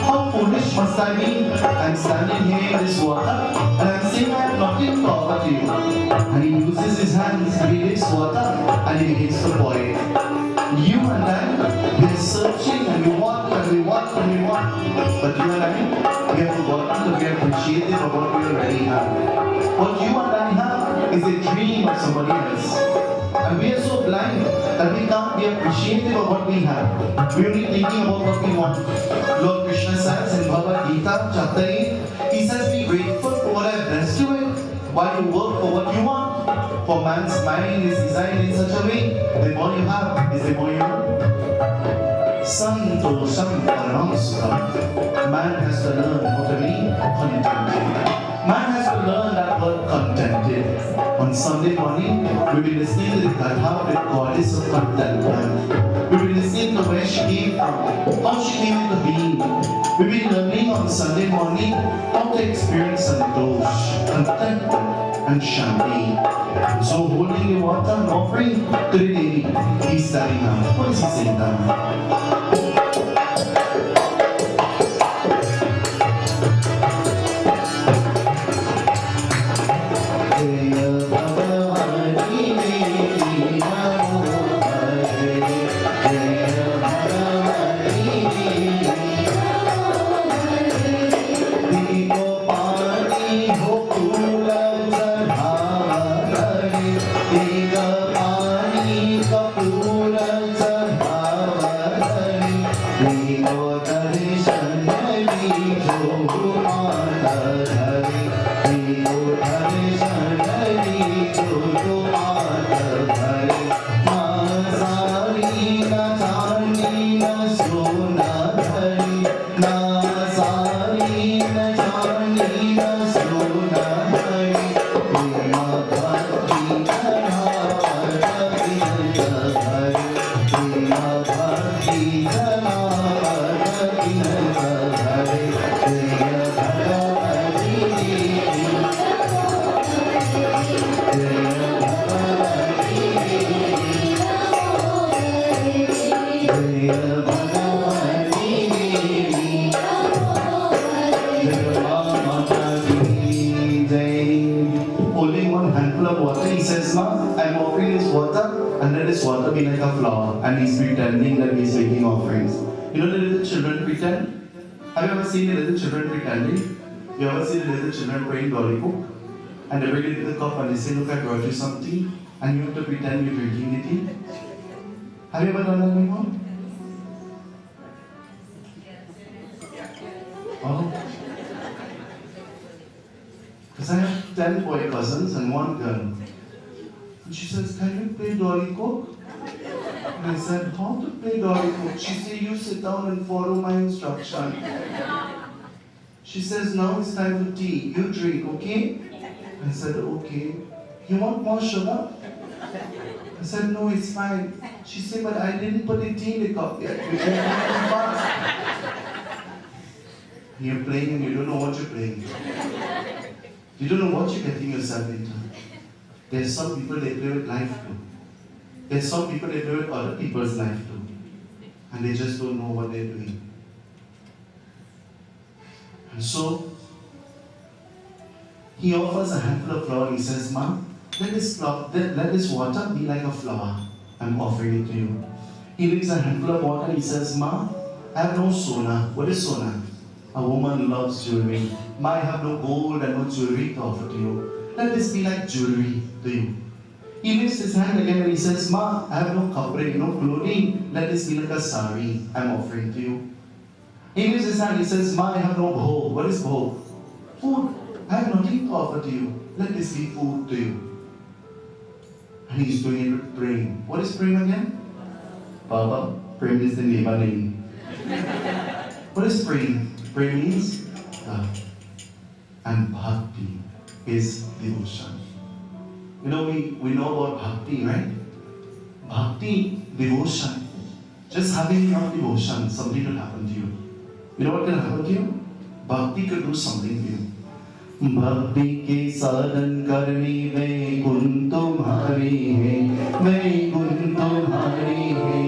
how foolish must I be? I'm standing here in this water and I'm saying I have nothing to offer to you. And he uses his hands to read this water and he begins to pour it. You and I, we are searching and we want and we want and we want. But you and I, we have forgotten to be appreciative of what we already have. What you and I have is a dream of somebody else. And we are so blind that we can't be appreciative of what we have. We're only thinking about what we want. Lord Krishna says in Bhagavad Gita, chapter 8, he says, be grateful for what I've blessed you with while you work for what you want. For man's mind is designed in such a way, the more you have is the more you want. Santosham param sukha. Man has to learn how to be contented. Man has to learn that word contented. On Sunday morning, we'll be listening to the Katha with goddess of contentment. We'll be listening to where she came from, how she came into being. We'll be learning on Sunday morning how to experience santosh, contentment, and shanti. So holding the water and offering to the Devi, he's standing up. What is he saying now? And he's pretending that he's making offerings. You know the little children pretend? Have you ever seen the little children pretending? You ever see the little children playing dolly cook? And they bring it to the cup and they say, look, I brought you something. And you have to pretend you're drinking the tea. Have you ever done that before? Oh. Because I have 10 boy cousins and 1 girl. And she says, can you play dolly cook? And I said, how to play dolly cook? She said, you sit down and follow my instruction. She says, now it's time for tea. You drink, okay? I said, okay. You want more sugar? I said, no, it's fine. She said, but I didn't put the tea in the cup yet. We're going fast. You're playing and you don't know what you're playing. You don't know what you're getting yourself into. There's some people they play with life too. There's some people they play with other people's life too. And they just don't know what they're doing. And so, he offers a handful of flour. He says, Mom, let this water be like a flower. I'm offering it to you. He leaves a handful of water. He says, Mom, I have no sona. What is sona? A woman loves jewelry. Ma, I have no gold and no jewelry to offer to you. Let this be like jewelry to you. He lifts his hand again and he says, Ma, I have no covering, no clothing. Let this be like a sari I'm offering to you. He lifts his hand, he says, Ma, I have no bhog. What is bhog? Food. I have nothing to offer to you. Let this be food to you. And he's doing it with praying. What is praying again? Baba, praying is the neighbor name. What is praying? Praying means love. And bhakti is devotion. You know, we know about bhakti, right? Bhakti, devotion, just having enough devotion, something will happen to you. You know what can happen to you? Bhakti could do something to you. भक्ति के साधन करनी वे गुण तुम्हारी है, वे गुण तुम्हारी है।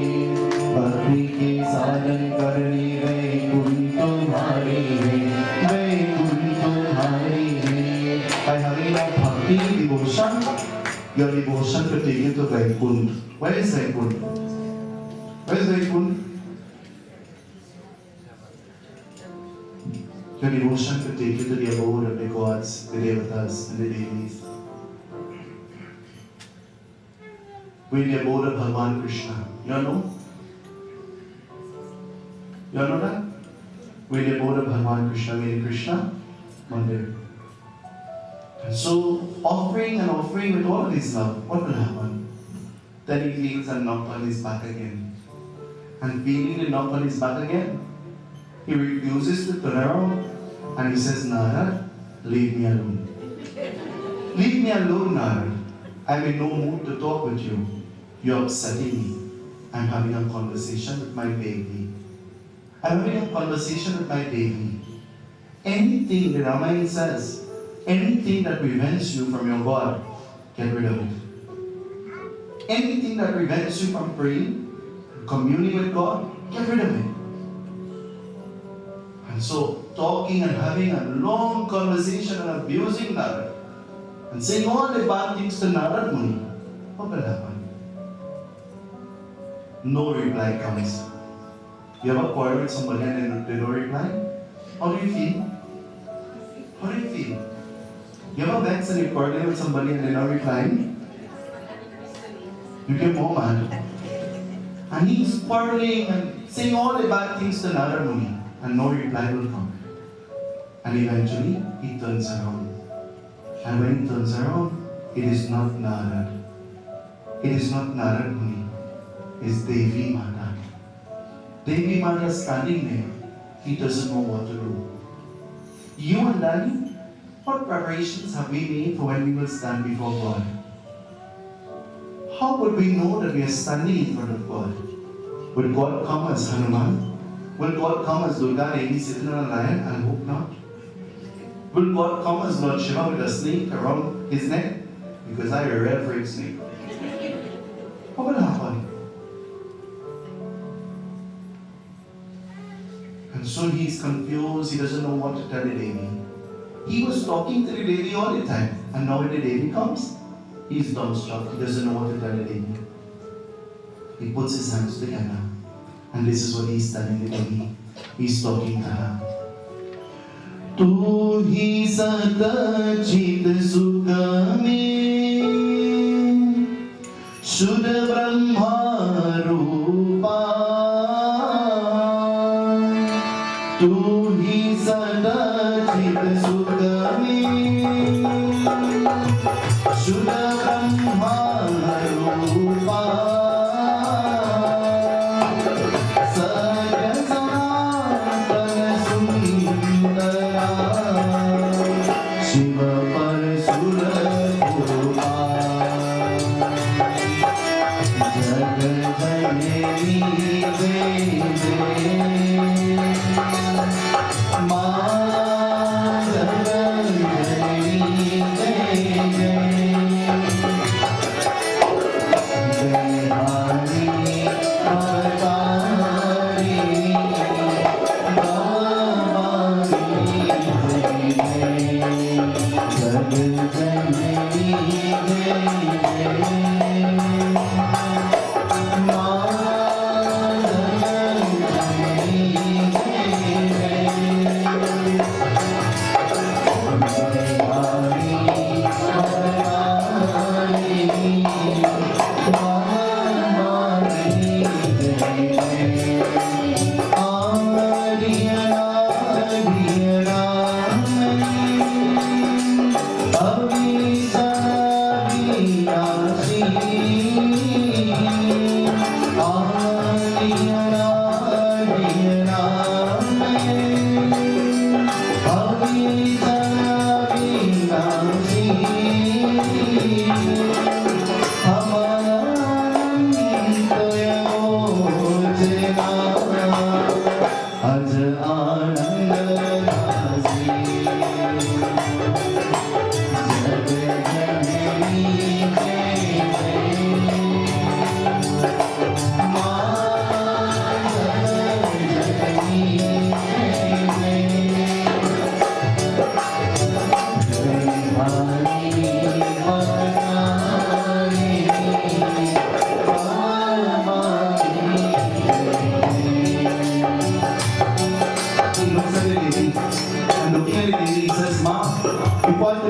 भक्ति के साधन करनी वे गुण तुम्हारी है, वे गुण तुम्हारी है। By having a bhakti devotion, your devotion will take you to Vaikunt. Where is Vaikunt? Where is Vaikunt? Your devotion could take you to the abode of the gods, the devatas, and the deities. We're in the abode of Bhagavan Krishna. You all know? You all know that? We're in the abode of Bhagavan Krishna. We're in Krishna Mandir. And so, offering and offering with all of his love, what will happen? Then he feels a knock on his back again. And feeling the knock on his back again, he refuses to turn around and he says, Narada, leave me alone. Leave me alone, Narada. I'm in no mood to talk with you. You're upsetting me. I'm having a conversation with my baby. I'm having a conversation with my baby. Anything the Ramayana says, anything that prevents you from your God, get rid of it. Anything that prevents you from praying, communing with God, get rid of it. And so, talking and having a long conversation and abusing Narada and saying all the bad things to Narada Muni, what will happen? No reply comes. You ever quarrel with somebody and they don't reply? How do you feel? How do you feel? You ever vex and you quarrel with somebody and they're not replying? You get more mad. And he's quarreling and saying all the bad things to Narada Muni. And no reply will come. And eventually, he turns around. And when he turns around, it is not Narada. It is not Narada Muni. It's Devi Mata. Devi Mata standing there. He doesn't know what to do. You and I, what preparations have we made for when we will stand before God? How would we know that we are standing in front of God? Would God come as Hanuman? Will God come as Durga Devi sitting on a lion? I hope not. Will God come as Lord Shiva with a snake around his neck? Because I reverence snake. What will happen? And so he's confused, he doesn't know what to tell the Devi. He was talking to the Devi all the time, and now when the Devi comes, he's dumbstruck, he doesn't know what to tell the Devi. He puts his hands together. And this is what he's telling the Devi. He's talking to her. Tu hi satachit sukame Shuddha Brahma Rupa Tu hi satachit sukame Shuddha Brahma Rupa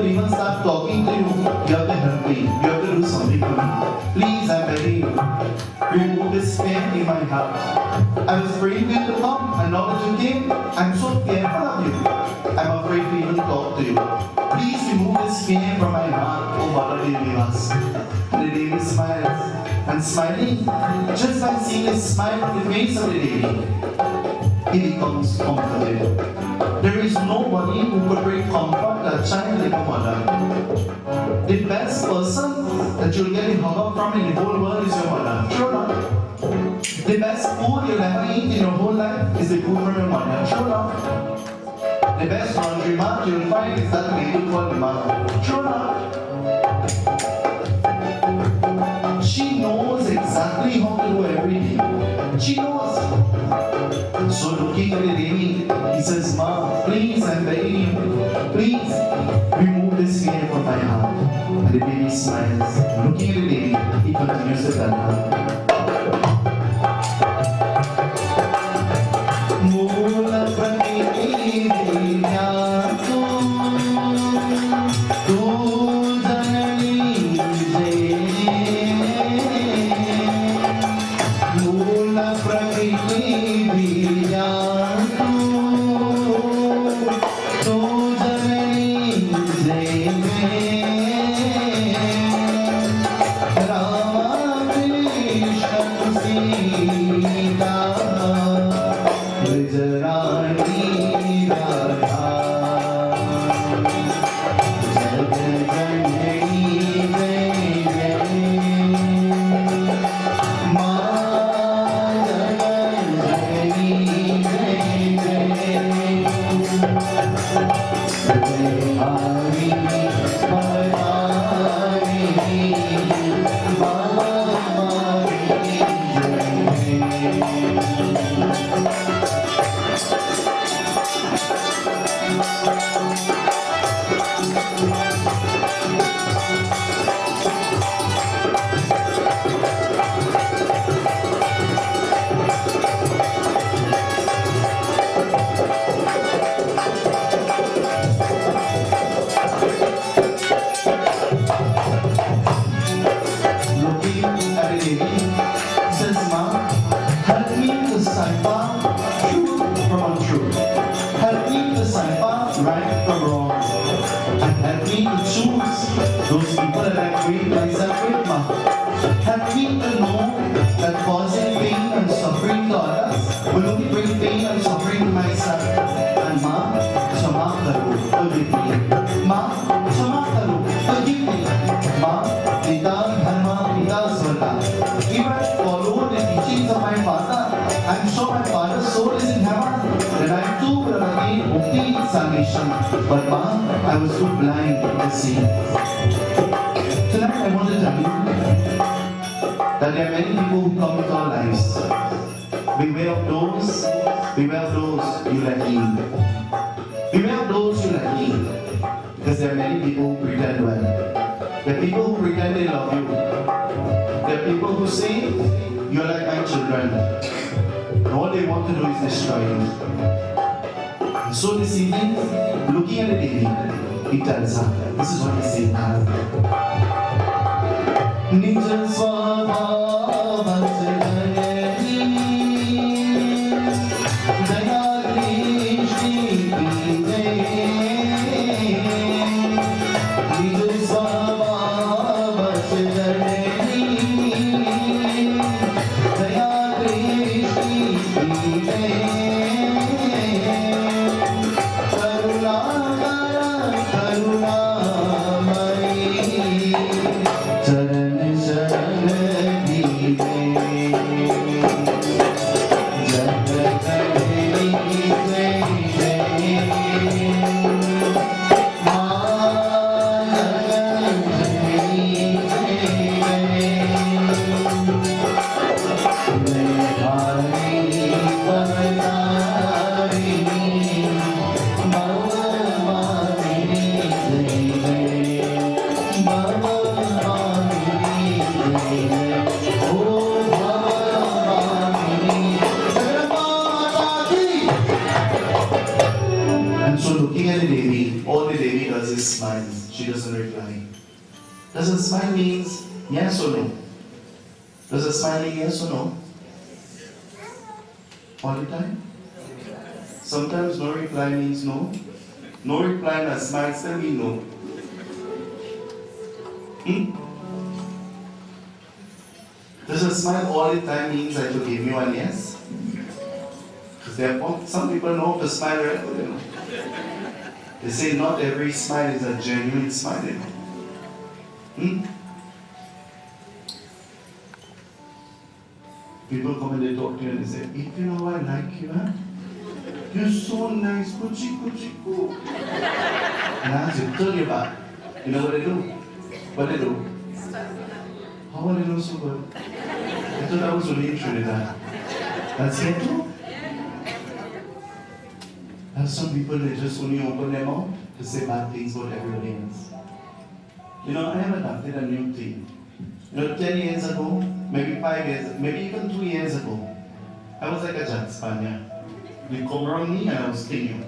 will even start talking to you, you have to help me. You have to do something for me. Please, I'm begging you. Remove this pain in my heart. I was praying for you to come, and now that you came, I'm so fearful of you. I'm afraid to even talk to you. Please remove this pain from my heart, oh Bala Devi Vas. The Devi smiles, and smiling, just by seeing a smile on the face of the Devi, he becomes comforted. There is nobody who could bring comfort to a child like a mother. The best person that you'll get a hug up from in the whole world is your mother. True or not? The best food you'll ever eat in your whole life is the food from your mother. True or not? The best laundry mat you'll find is that lady called the mother. True or not? She knows exactly how to do everything. She knows. So looking at the Devi, he says, Ma, please, I'm begging you, please remove this fear from my heart. And the Devi smiles. Looking at the Devi, he continues to tell her, Moola Prakriti Vidya Tu Janani Moola Prakriti Vidya Tu Janani Rama Krishna Sita Vijarani Radha Jaganani Jai Jai Ma Jaganani Jai Jai Hari those people that I create myself with, Ma. Help me to know that causing pain and suffering to others will only bring pain and suffering to myself. And Ma, Shama Karu, forgive me. Ma, Shama Karu, forgive me. Ma, Pita Dharma, Pita Swarga. If I follow the teachings of my father, I'm sure my father's soul is in heaven. Then I too will attain Mukti salvation. But Ma, I was too blind to see. Tonight I want to tell you that there are many people who come into our lives. Beware of those you let in. Beware of those you let in. Because there are many people who pretend well. There are people who pretend they love you. There are people who say, you're like my children. And all they want to do is destroy you. So this evening, looking at the Devi, he tells her, this is what he says. Nija Swabhava Jayani Jaya Krishni Jai Nija Swabhava Jayani Jaya Krishni Jai Karuna Karuna does is smiles. She doesn't reply. Does a smile means yes or no? Does a smile mean yes or no? All the time? Sometimes no reply means no. No reply and a smile still mean no. Does a smile all the time means I forgive you and yes? Because some people know how to smile right away, you know. They say not every smile is a genuine smile. You know? People come and they talk to you and they say, if you know I like you, huh? You're so nice, kuchi kuchi ku. And as you turn your back, you know what they do? What they do? How are they know so good? I thought that was only in Trinidad. That's it too? And some people, they just only open their mouth to say bad things about everybody else. You know, I have adopted a new thing. You know, 10 years ago, maybe 5 years, maybe even 2 years ago, I was like a Jack Spaniard. You come around me and I was killing you.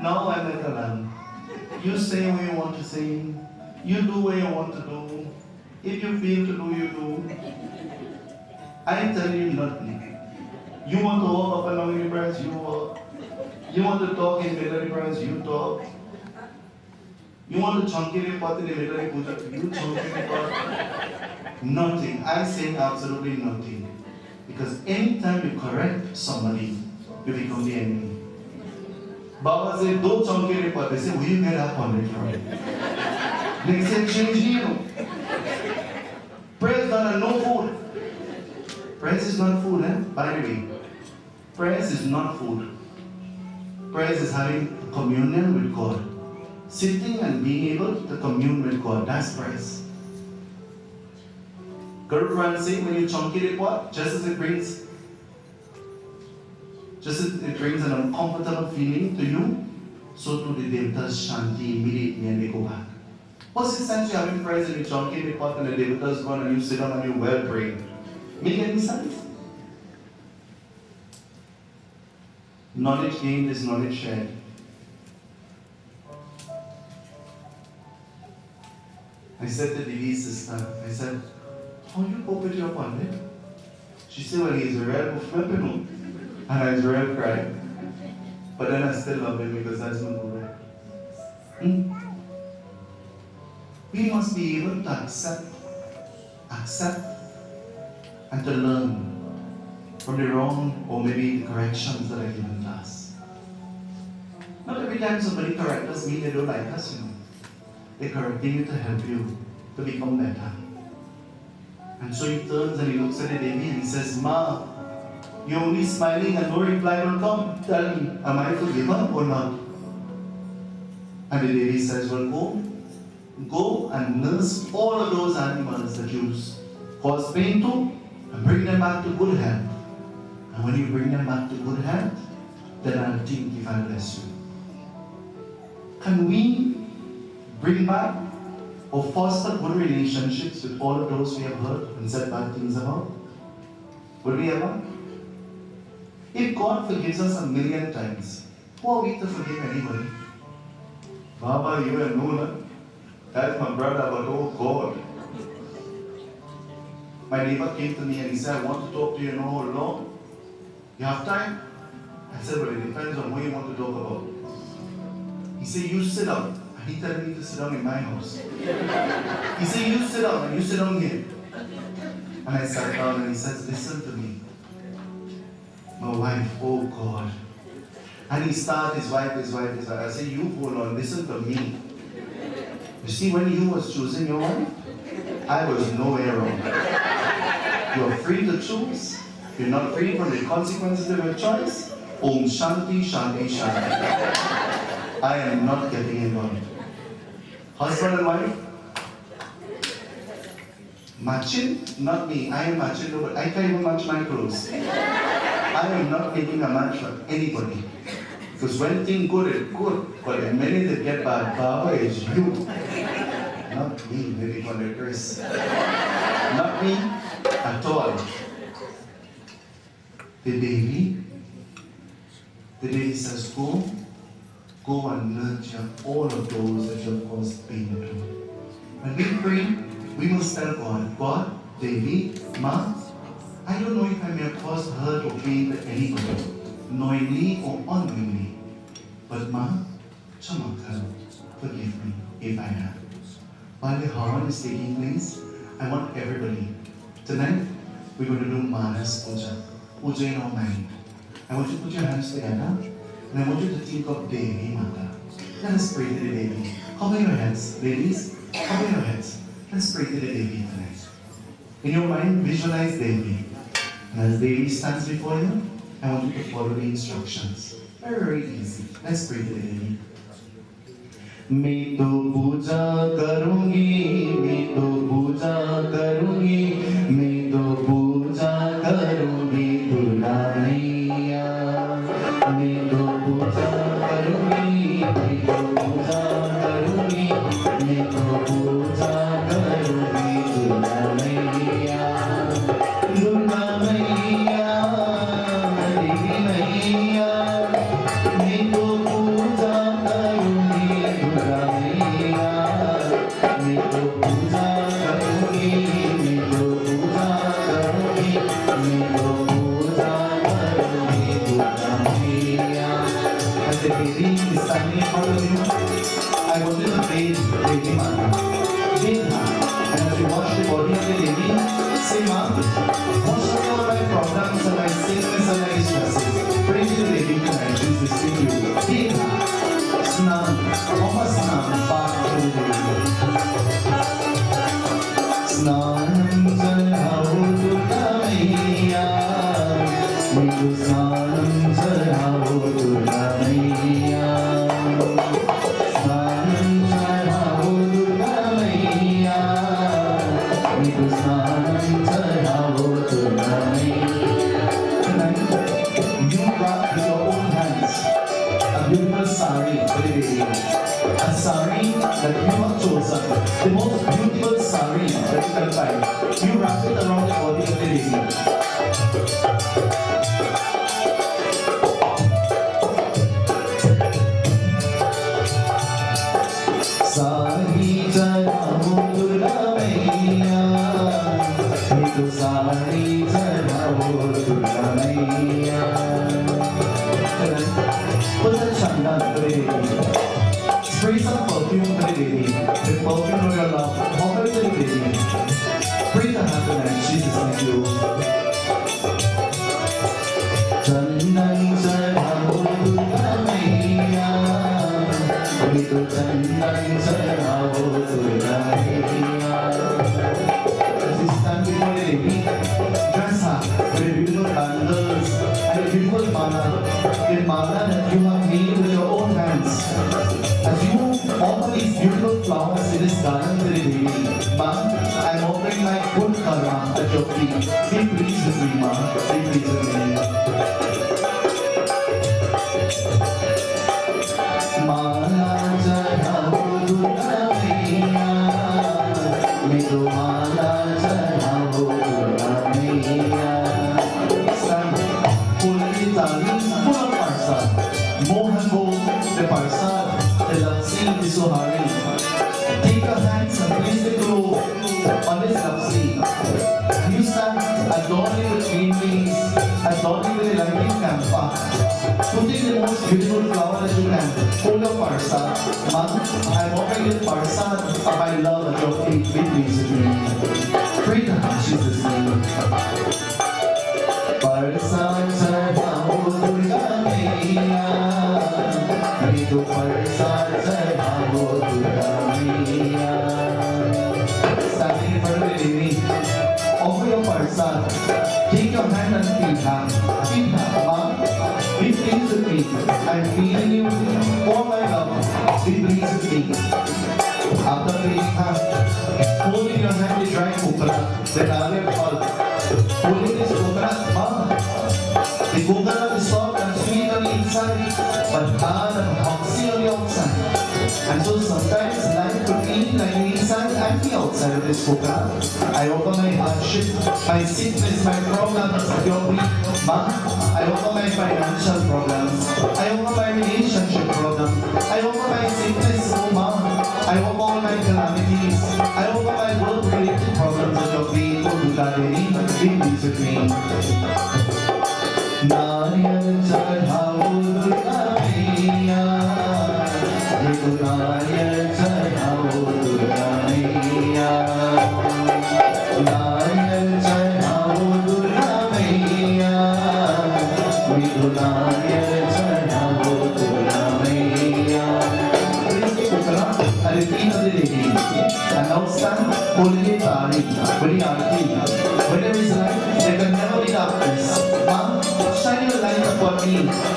Now I'm like a lamb. You say what you want to say. You do what you want to do. If you feel to do, you do. I tell you nothing. You want to walk up and down your breasts, you walk. You want to talk in the middle of the breasts, you talk. You want to chunk in the pot in the middle of the puja, you chunk in the pot. Nothing. I say absolutely nothing. Because anytime you correct somebody, you become the enemy. Baba said, don't chunk in the pot. They say, where you get up on it from? They say, change you. Praise God and no food. Praise is not food, eh? By the way, praise is not food. Praise is having communion with God. Sitting and being able to commune with God. That's praise. Guru Puran says when you chunky the pot, just as it brings an uncomfortable feeling to you, so to the devatas shanti immediately and they go back. What's the sense you having praise and you chunky the pot and the devatas gone and you sit down and you well praying? Make any sense? Knowledge gained is knowledge shared. I said to Devi's sister, I said, how you cope with your pandit? She said, well, he's a real flipping, and I was real crying. But then I still love him because that's my guru. We must be able to accept, and to learn from the wrong or maybe the corrections that are given to us. Not every time somebody corrects us means they don't like us, you know. They're correcting you to help you to become better. And so he turns and he looks at the Devi and he says, Ma, you're only smiling and no reply will come. Tell me, am I forgiven or not? And the Devi says, well, go and nurse all of those animals that you cause pain to and bring them back to good health. And when you bring them back to good health, then I'll think if I bless you. Can we bring back or foster good relationships with all of those we have heard and said bad things about? Will we ever? If God forgives us 1,000,000 times, who are we to forgive anybody? Baba, you and Nuna, that's my brother, but oh God. My neighbor came to me and he said, I want to talk to you how long? You have time? I said, well, it depends on what you want to talk about. He said, you sit down. And he told me to sit down in my house. He said, you sit down and you sit down here. And I sat down and he says, listen to me. My wife, oh God. And he started his wife. I said, you hold on, listen to me. You see, when you was choosing your wife, I was nowhere wrong. You're free to choose. You're not free from the consequences of your choice. Om Shanti, Shanti, Shanti. I am not getting involved. Husband and wife, matching, not me. I am matching, but I can't even match my clothes. I am not making a match for anybody. Because when things good, it's good. But the minute they get bad, Baba is you. Not me, maybe for the Kris. Not me at all. The Devi says, go go and nurture all of those that you have caused pain to. When we pray, we must tell God, God, Devi, Ma, I don't know if I may have caused hurt or pain to anybody, knowingly or unknowingly. But Ma, Chamakar, forgive me if I have. While the Havan is taking place, I want everybody, tonight, we're going to do Manas Puja. Puja in our mind. I want you to put your hands together, and I want you to think of Devi Mata. Let us pray to the Devi. Cover your heads, ladies. Cover your heads. Let's pray to the Devi tonight. In your mind, visualize Devi. And as Devi stands before you, I want you to follow the instructions. Very, very easy. Let's pray to the Devi. मैं तो पूजा करूंगी, मैं तो पूजा करूंगी, मैं तो पूजा करूंगी दुर्गा मैया। मैं तो पूजा करूंगी, मैं तो पूजा करूंगी, मैं तो पूजा करूंगी दुर्गा मैया। दुर्गा मैया, देवी मैया, मैं तो पूजा करूंगी दुर्गा मैया। मैं तो पूजा करूंगी, मैं तो पूजा करूंगी, मैं तो पूजा करूंगी दुर्गा मैया। As the baby is standing in front of you, I want you to bathe Devi Mata. Bathe her. And as you wash the body of the Devi, say, Ma, wash away all my problems and my sickness and my stresses. Pray to the Devi tonight. She's listening to you. Bathe her. Snan. Offer snan back to the Devi. Snanam chadhao Durga Maiya. Mero snanam chadhao Durga Maiya. Snanam chadhao Durga Maiya. Mero snanam chadhao Durga Maiya. Tonight, you brought with your own hands a beautiful sari for the Devi. A sari that you have chosen, the most beautiful sari that you can find. You wrap it around the body of the Devi. Sari chadhao Durga Maiya, mero sari chadhao Durga Maiya. Put the chandan for the Devi. Spray some perfume for the Devi. The perfume of your love. Offer it to the Devi. Pray to her tonight. She's listening to you. Chandan chadhao Durga Maiya, mero chandan chadhao Durga Maiya. As you stand before the Devi, dress her with the beautiful bangles and the beautiful mala, the mala that you have made with your own hands. As you offer these beautiful flowers in this garden to the Devi, Ma, I'm offering my good karma at your feet. Be pleased with me, Ma. Be pleased with me. Mala chadhao Durga Maiya, mero mala chadhao Durga Maiya. Stand, hold the thali full of parsad. Mohan bo the parsad, the lapsi, the sohari. Take your hands and place the globe on this lapsi. You stand adorning with green leaves, adorning with a lighting campa. Putting the most beautiful flower that you can. Hold your parsad. Ma, I'm offering you parsad of my love at your feet. Be pleased with me. Pray to her, she's listening. Parsad chadhao Durga Maiya, mero parsad chadhao Durga Maiya. Standing in front of the Devi, offer your parsad. Take your hand and feed her. Feed her, Ma. Be pleased with me. I'm feeding you all my love. Be pleased with me. After feeding her, hold in your hand the dry coconut, the narada pulp. Holding this coconut, Ma. The coconut is soft and sweet on the inside, but hard and hoxy on the outside. And so sometimes life could be like the inside and the outside of this coconut. I offer my hardship, my sickness, my problems at your feet, Ma. I offer my financial problems. I offer my relationship problem. नारियल चढ़ाओ दुर्गा मैया, देखो नारियल चढ़ाओ दुर्गा मैया, नारियल चढ़ाओ दुर्गा मैया, देखो नारियल चढ़ाओ दुर्गा मैया. And now stand holding the tali, very aarti. When there is light, there can never be darkness. Shine your light upon me,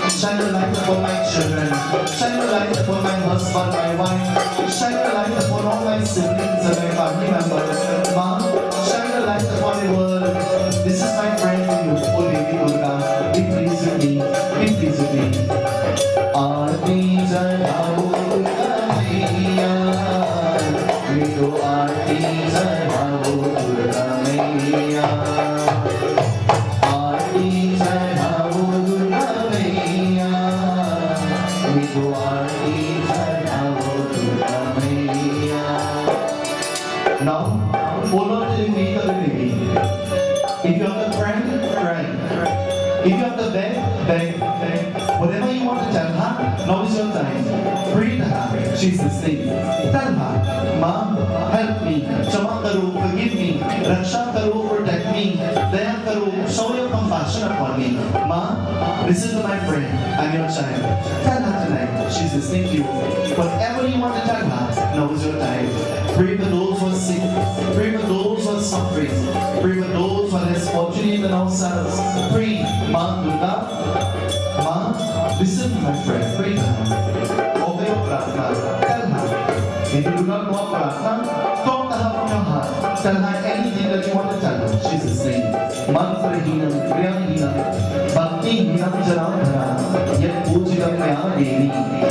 shine your light upon my children, shine your light upon my husband, my wife, shine your light upon all my siblings and my family members. Ma, shine your light upon the world. This is my prayer for you, O Devi Durga. Be pleased with me, be pleased with me. Aarti chadhao Durga Maiya, Vito aarti chadhao Durga Maiya. Aarti chadhao Durga Maiya, Vito aarti chadhao Durga Maiya. Now, follow the lead of the baby. If you have to pray, pray. If you have to beg, beg, beg. Whatever you want to tell her, now is your time. Pray to her. She's listening. Tell her, Mom, help me. Kshama karo, forgive me. Raksha karo, protect me. Daya karo, show your compassion upon me. Mom, listen to my prayer. I'm your child. Tell her tonight. She's listening to you. Whatever you want to tell her, now is your time. Pray for those who are sick. Pray for those who are suffering. Pray for those who are less fortunate than ourselves. Pray, Ma Durga. Ma, listen to my friend. Pray to her. Obey your prarthana. Tell her. If you do not know prarthana, talk to her from your heart. Tell her anything that you want to tell her. She's listening. Mantrahinam, kriyahinam, bhaktihinam janadhara, yat pujitam maya devi,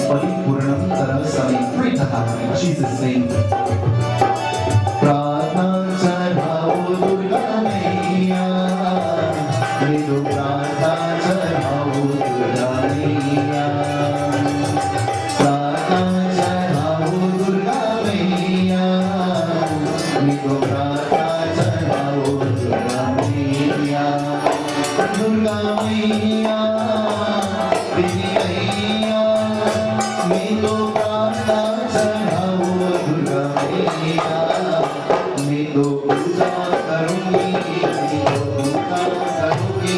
paripurnam tarasami. Pray to her. She's listening. Prarthana chadhao Durga Maiya, Vedo prarthana chadhao Durga Maiya. Prarthana chadhao Durga Maiya, Vedo prarthana chadhao Durga Maiya. Durga Maiya, Devi Yagna, Vedo prarthana chadhao Durga Maiya. मैं तो पूजा करूंगी, मैं तो पूजा करूंगी,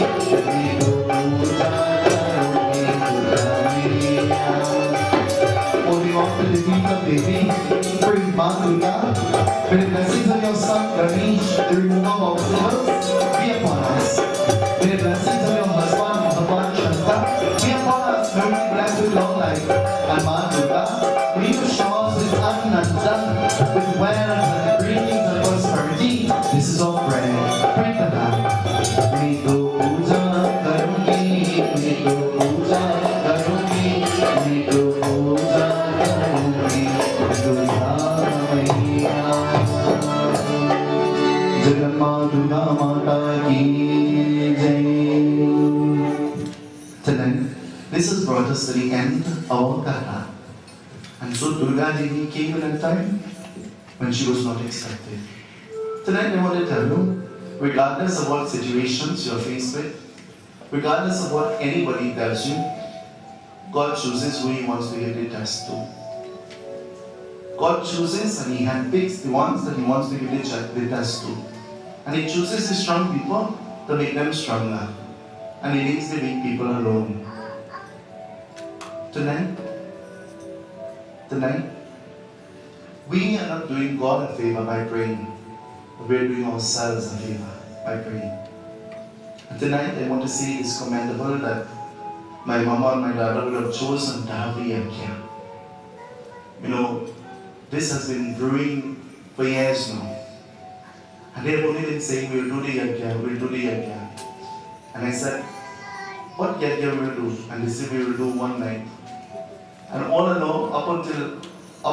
मैं तो पूजा करूंगी दुर्गा मैया. Holding on to the feet of Devi, pray Ma Durga, may the blessings of your son Ganesh, the remover of obstacles, be upon us. May the blessings of your husband Bhagwan Shanta be upon us. May we be blessed with long life. And Ma Durga, may you shower us with Ananda, with wealth and greetings and prosperity. This is our prayer. Pray to her. मैं तो पूजा करूंगी, मैं तो पूजा करूंगी, मैं तो पूजा करूंगी दुर्गा मैया. जगन्मा दुर्गा माता की जय. Tonight, this has brought us to the end of our katha. And so Durga Devi came in a time when she was not expected. Tonight I want to tell you, regardless of what situations you're faced with, regardless of what anybody tells you, God chooses who He wants to give the test to. God chooses and He handpicks the ones that He wants to give the test to. And He chooses the strong people to make them stronger. And He leaves the weak people alone. Tonight, we are not doing God a favor by praying. We are doing ourselves a favor by praying. And tonight I want to say it's commendable that my mama and my dada would have chosen Devi Yagna. You know, this has been brewing for years now. And they have only been saying, we'll do the Yagna, we'll do the Yagna. And I said, what Yagna will do? And they said, we will do one night. And all along, up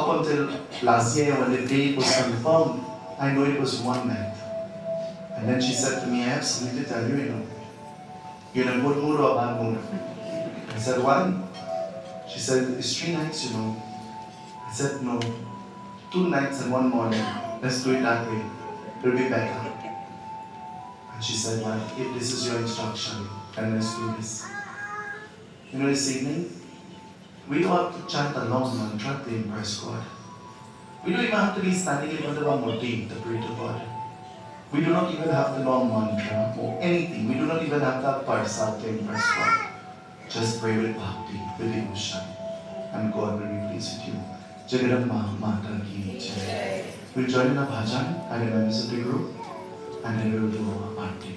until last year when the date was confirmed, I know it was one night. And then she said to me, I have something to tell you, You're in a good mood or a bad mood? I said, why? She said, it's 3 nights, I said, no, 2 nights and 1 morning. Let's do it that way. It'll be better. I And she said, well, if this is your instruction, then let's do this. You know, this evening, we don't have to chant a long mantra to impress God. We don't even have to be standing in front of a murti to pray to God. We do not even have to know a mantra or anything. We do not even have to have parsat to impress God. Just pray with bhakti, with devotion, and God will be pleased with you. Jagadamba Mata Ki Jai. We'll join in a bhajan and the members of the group, and then we'll do our arti.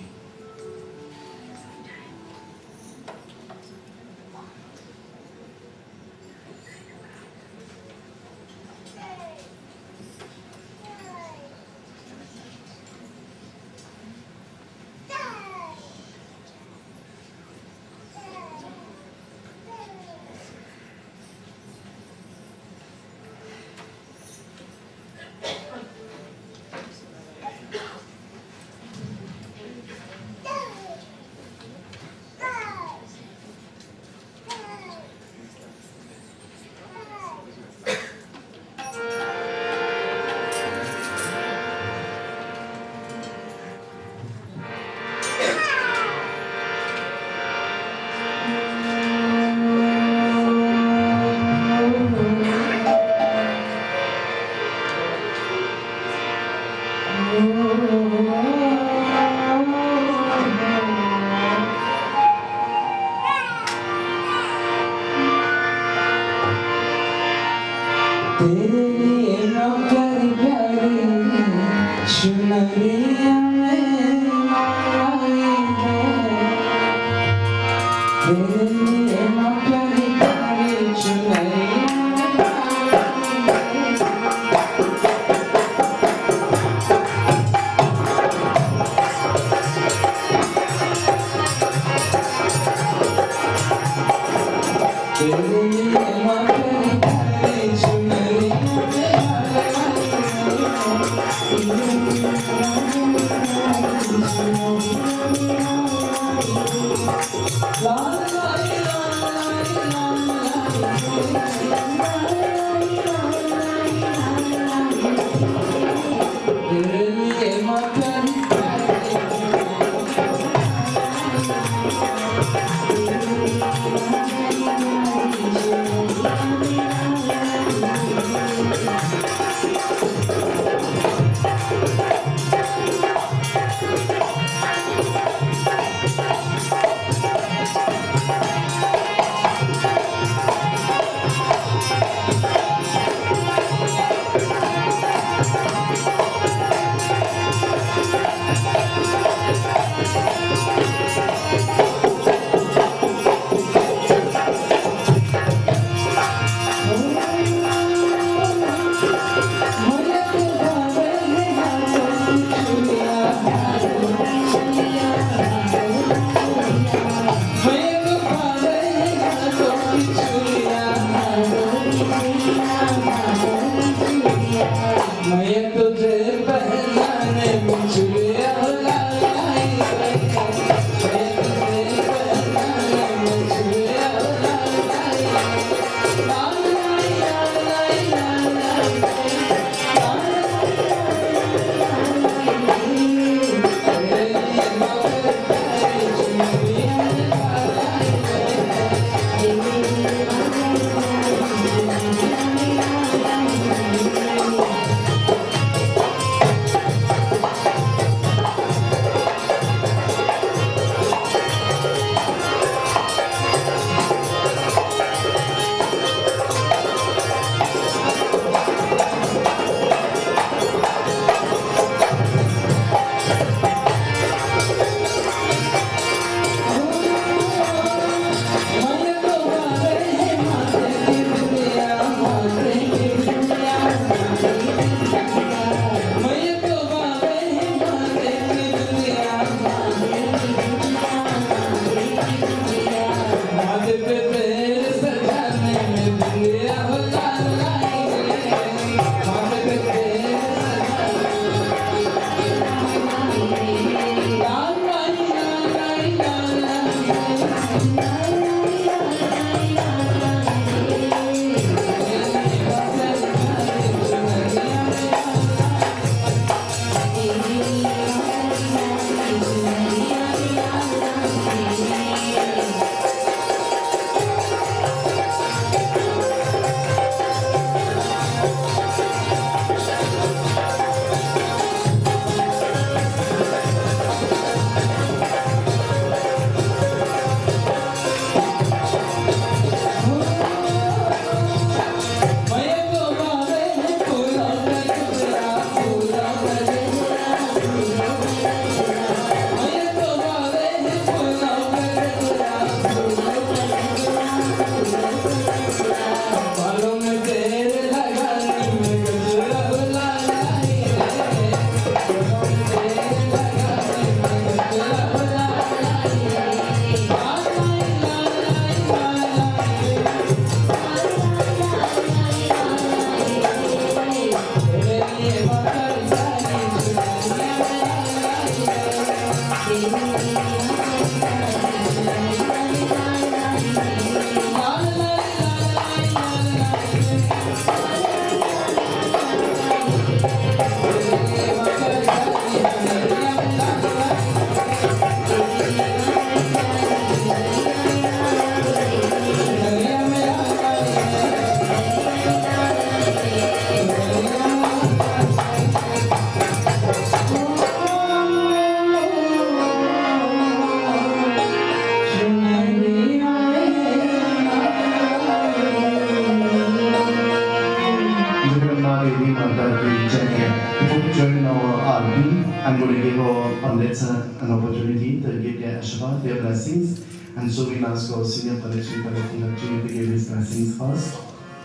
blessings. And so we'll ask our senior Palachri Palachri to give his blessings first.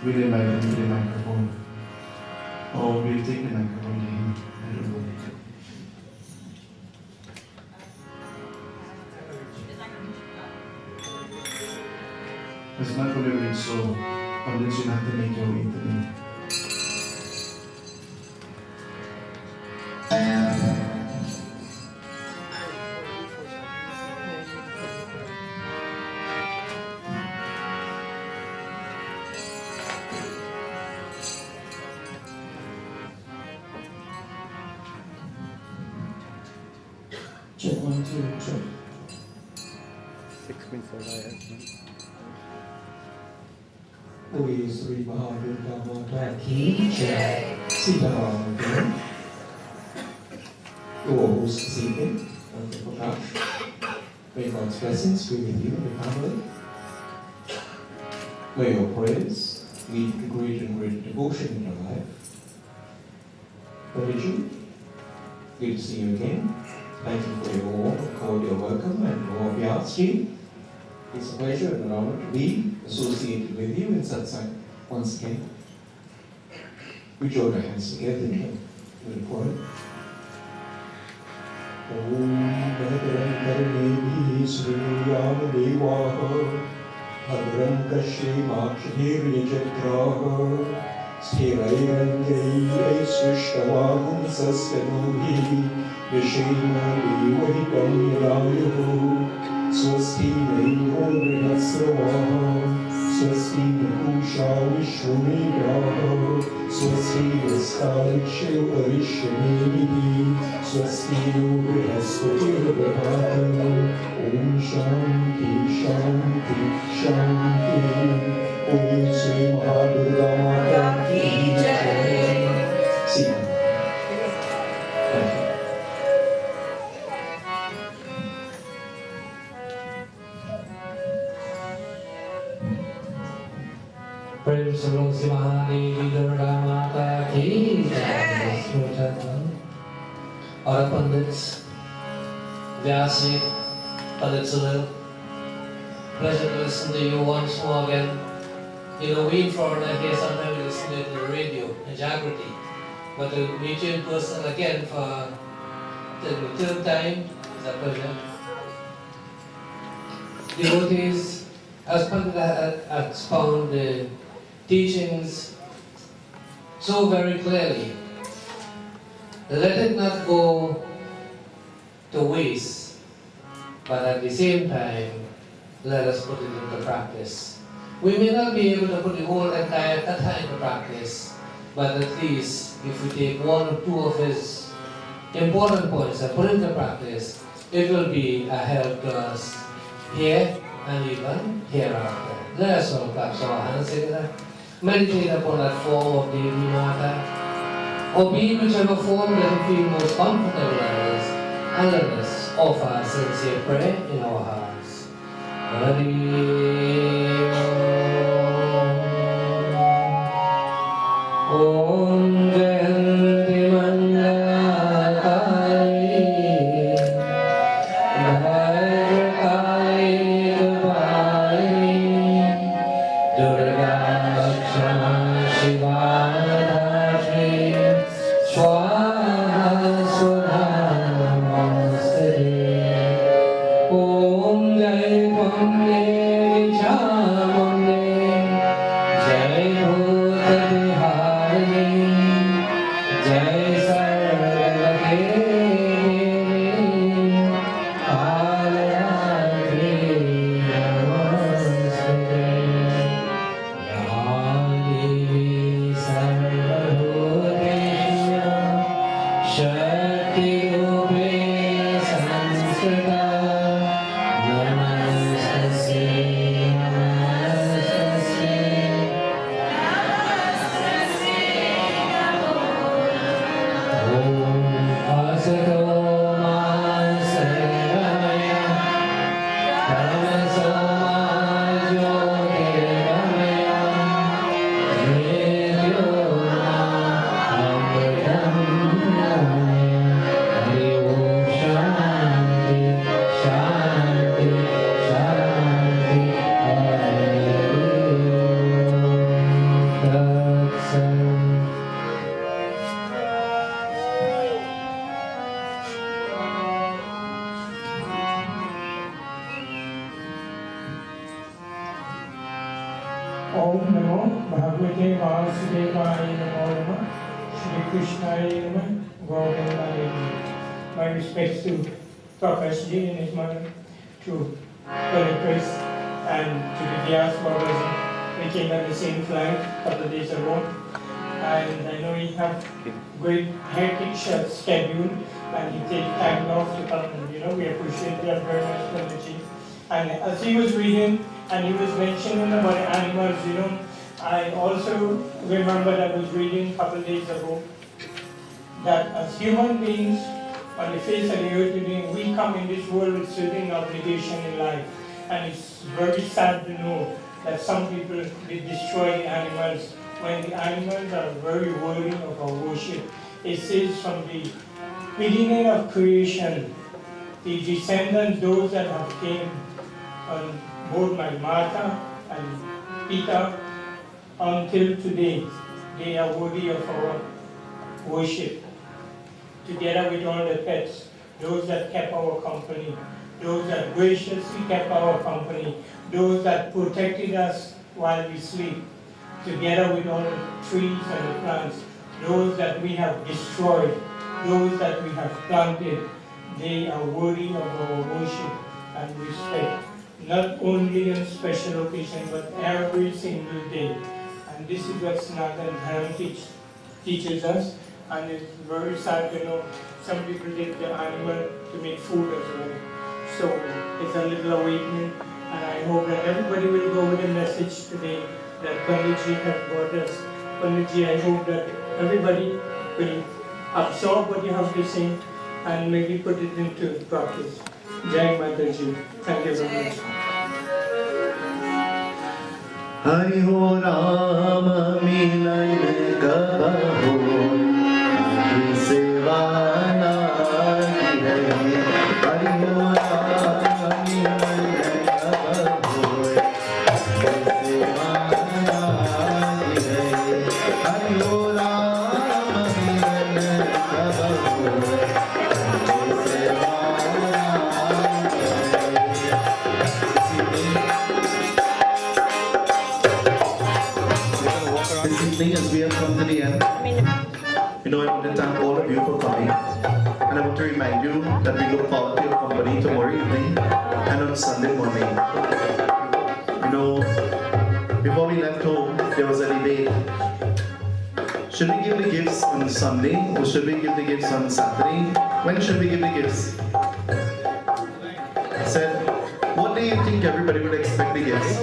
We'll invite him to the microphone. Or we'll take the microphone to him. I don't know. It's not going to reach, so Palachri you have to make your way to me. Check 1, 2, check. 6 minutes all I have. Devi Sri Mahadurga Mata Ki Jai. Seetahal Maharaj. Your host this evening, Dr. Prakash. May God's blessings be with you and your family. May your prayers lead to greater and greater devotion in your life. Prabhuji, good to see you again. Thank you for your warm and cordial welcome and for Vyatji. It's a pleasure and an honor to be associated with you in Satsang once again. We join our hands together in the prayer. Om Bhadram Karnevi Sriyam Devaha Bhadram Kashemakshirir Jatraha Sthirairangai Srishtavahum Sasyanohi Vishema Devahitam Yadayuhu Swasti Naivo Brihasravaha Swasti Nakusha Vishwamedaha Swasti Vastalikshu Arishamenihi Swasti Brihaspati Vibhatam Om Shanti Shanti Shanti Om Sri Mahadurga Mata Ki Jai. See you. Thank you. Praise the Lord, Devi Durga Mata Ki Jai. Our pundits, Vyasi, Pandit Sunil, pleasure to listen to you once more again. You know, we in Florida here sometimes we listen to it on the radio, in Jagrati, but to meet you in person again for the third time is a pleasure. Devotees, as Pandit had expounded the teachings so very clearly, let it not go to waste, but at the same time, let us put it into practice. We may not be able to put the whole entire katha into practice, but at least if we take one or two of his important points and put into practice, it will be a help to us here and even hereafter. Let us all clap our hands together. Meditate upon that form of Devi Mata, or be in whichever form that you feel most comfortable as, and let us offer sincere prayer in our hearts. Om Jayanti Mangalakari Bhadrakali Dupali Durga Kshama Shiva Dhatri Swaha Sudha Namaste Om Jai Pamne Chamune Jai Bhutati Jai Sarvate Alayatri Namaste Yadevi Sarvabhuteshu Shakti Rupe Samskrita Namaste Om Namo Bhagavate Vasudevaya Namo Namah Shri Krishnaya Namah Govindaya Namah. My respects to Prakash Ji and his mother, to Brother Kris, and to the Vyas brothers. We came on the same flight a couple of days ago. And I know he have great hectic schedule and he take time off to come and we appreciate that very much from the chief. And as he was reading and he was mentioning about the animals, I also remember that I was reading a couple of days ago that as human beings on the face of the earth today, we come in this world with certain obligation in life. And it's very sad to know that some people they destroy the animals when the animals are very worthy of our worship. It says from the beginning of creation, the descendants, those that have came on both my Martha and Peter, until today, they are worthy of our worship. Together with all the pets, those that kept our company, those that graciously kept our company, those that protected us while we sleep, together with all the trees and the plants, those that we have destroyed, those that we have planted, they are worthy of our worship and respect. Not only on special occasion, but every single day. And this is what Sanatana Dharma teaches us. And it's very sad some people take the animal to make food as well. So it's a little awakening. And I hope that everybody will go with the message today that Panditji has brought us. Panditji, I hope that everybody will absorb what you have to say and maybe put it into practice. Jai Mataji. Thank you very much. Hari Ho Rama Milan Kabaho Sevana Hari Ho Rama Milan Kabaho Sevana Hari Ho Rama Milan Kabaho This evening, as we have come to the end, I want to thank all of you for coming. And I want to remind you that we look forward to your company tomorrow evening and on Sunday morning. Before we left home, there was a debate. Should we give the gifts on Sunday or should we give the gifts on Saturday? When should we give the gifts? I said, what do you think everybody would expect the gifts?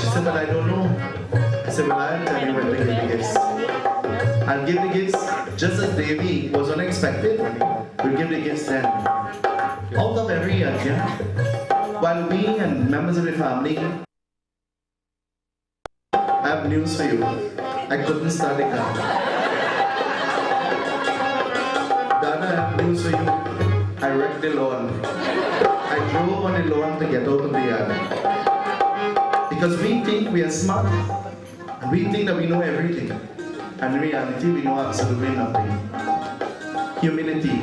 She said, but I don't know. I said, well, I'll tell you when to give the gifts. I'll give the gifts just as Devi was unexpected. We'll give the gifts then. Out of every yajna, while we and members of the family, I have news for you. I couldn't start the car. Dana, I have news for you. I wrecked the lawn. I drove on the lawn to get out of the yard. Because we think we are smart. And we think that we know everything. And in reality, we know absolutely nothing. Humility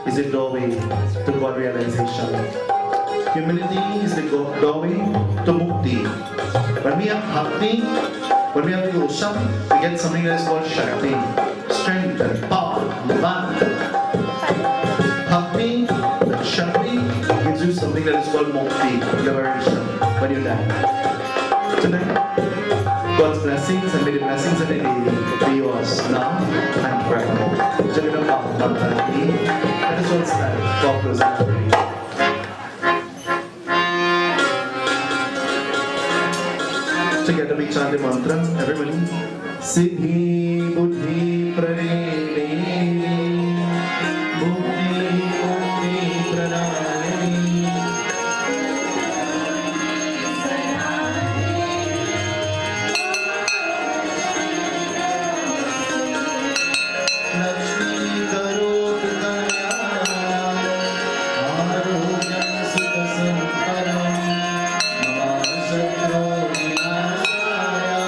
is the doorway to God realization. Humility is the doorway to mukti. When we have bhakti, when we have devotion, we get something that is called shakti, strength and power, man. Bhakti, shakti gives you something that is called mukti, liberation, when you die. Tonight, God's blessings and may the blessings of the day be yours now and forever. Let us all stand for closing prayer. Together we chant the mantra, everybody. Siddhi Buddhi Pranayini Buddhi Buddhi Pranayini Lakshmi Karot Kalyana Arogyam Sukha Samparam Mama Satro Vinasaya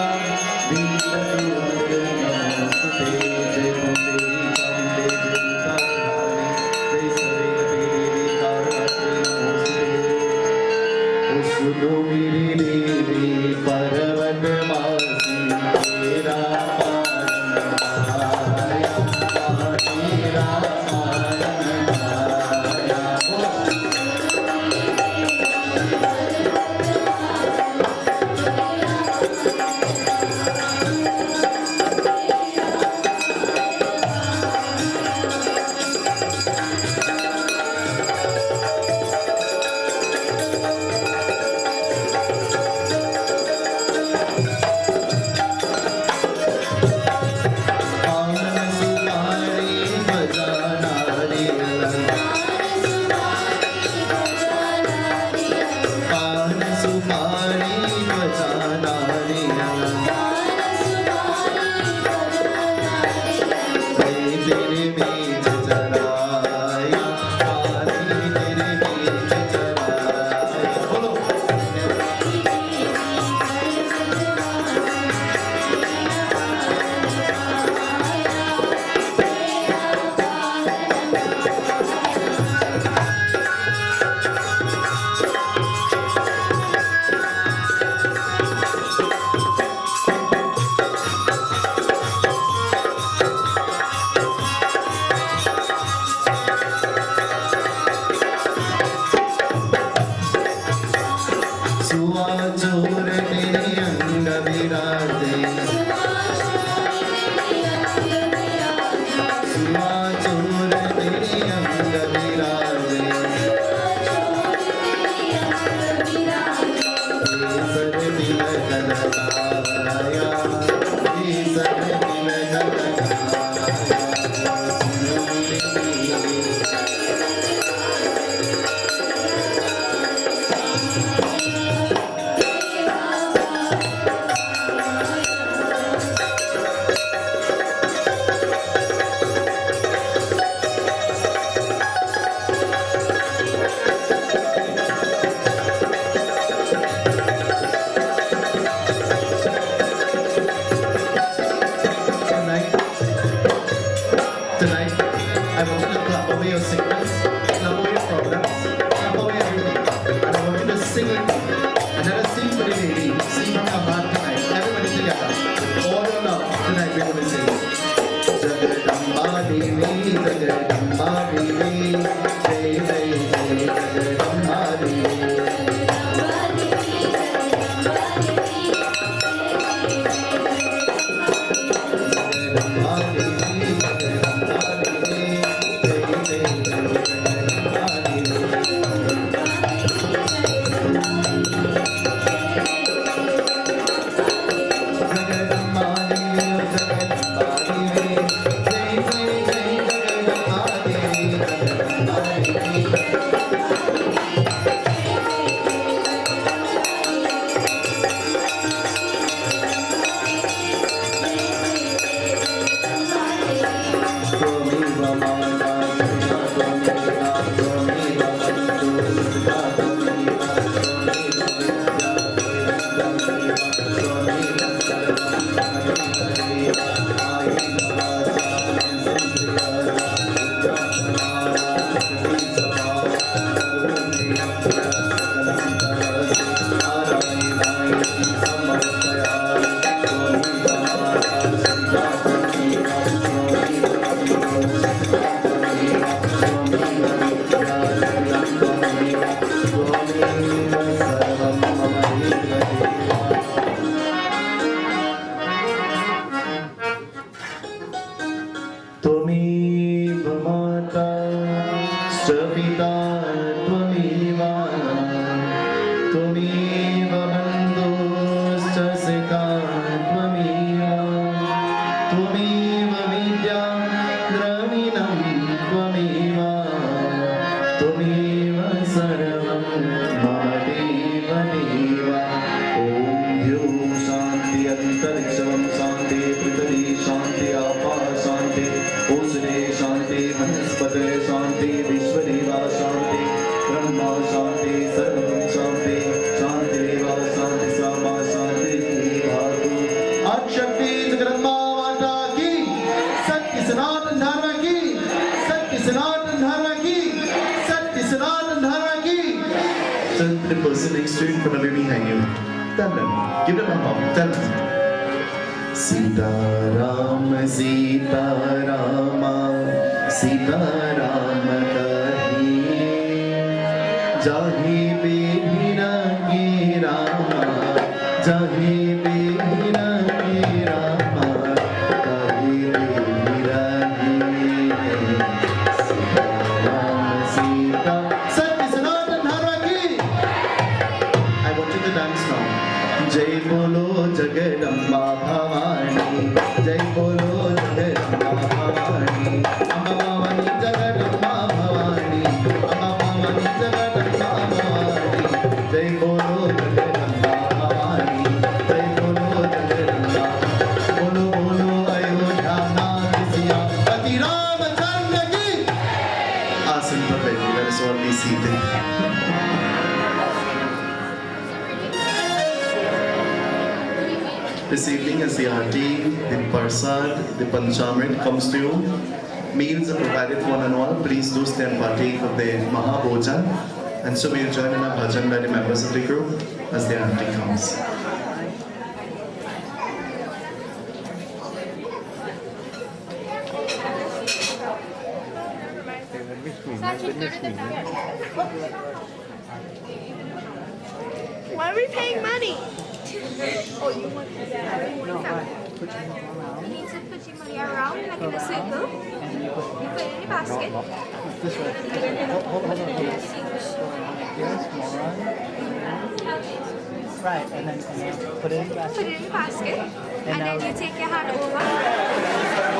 Vipatu सुनो मेरी देवी पर्वत मासी तेरा पालन आया तेरा पालन आया शांति, ब्रह्मा शांति, सर्वं शांति, शांति turn to the person next to you in front of you behind you. Tell them. Give them a hug. Tell them. Sitaram, Sitarama, Sitaram kahiye, jahi behina ki Rama, jahi behina ki Rama, kahi behira ki Sitaram, Sita. Sati Sanatan Dharma ki. I want you to dance now. Jai Bolo Jagadamba Bhavani, Jai Bolo Jagadamba Bhavani, Amma Bhavani Jagadamba Bhavani, Amma Bhavani Jagadamba Bhavani, Jai Bolo Jagadamba Bhavani, Jai Bolo Jagadamba, Bolo Bolo Ayodhya Nagisiya, Pati Ramachandra ki. Asan par baithiye, let us all be seated. This evening as the aarti, the parsad, the panchamrit comes to you. Meals are provided for one and all. Please do stay and partake of the Mahabhojan. And so we'll join in our bhajan by the members of the group as the aarti comes. Why are we paying money? Oh, you want to You need to put your money around, like in a circle. You put it in the basket. Right, and then put it in the basket. Put it in the basket. And then you take your hand over.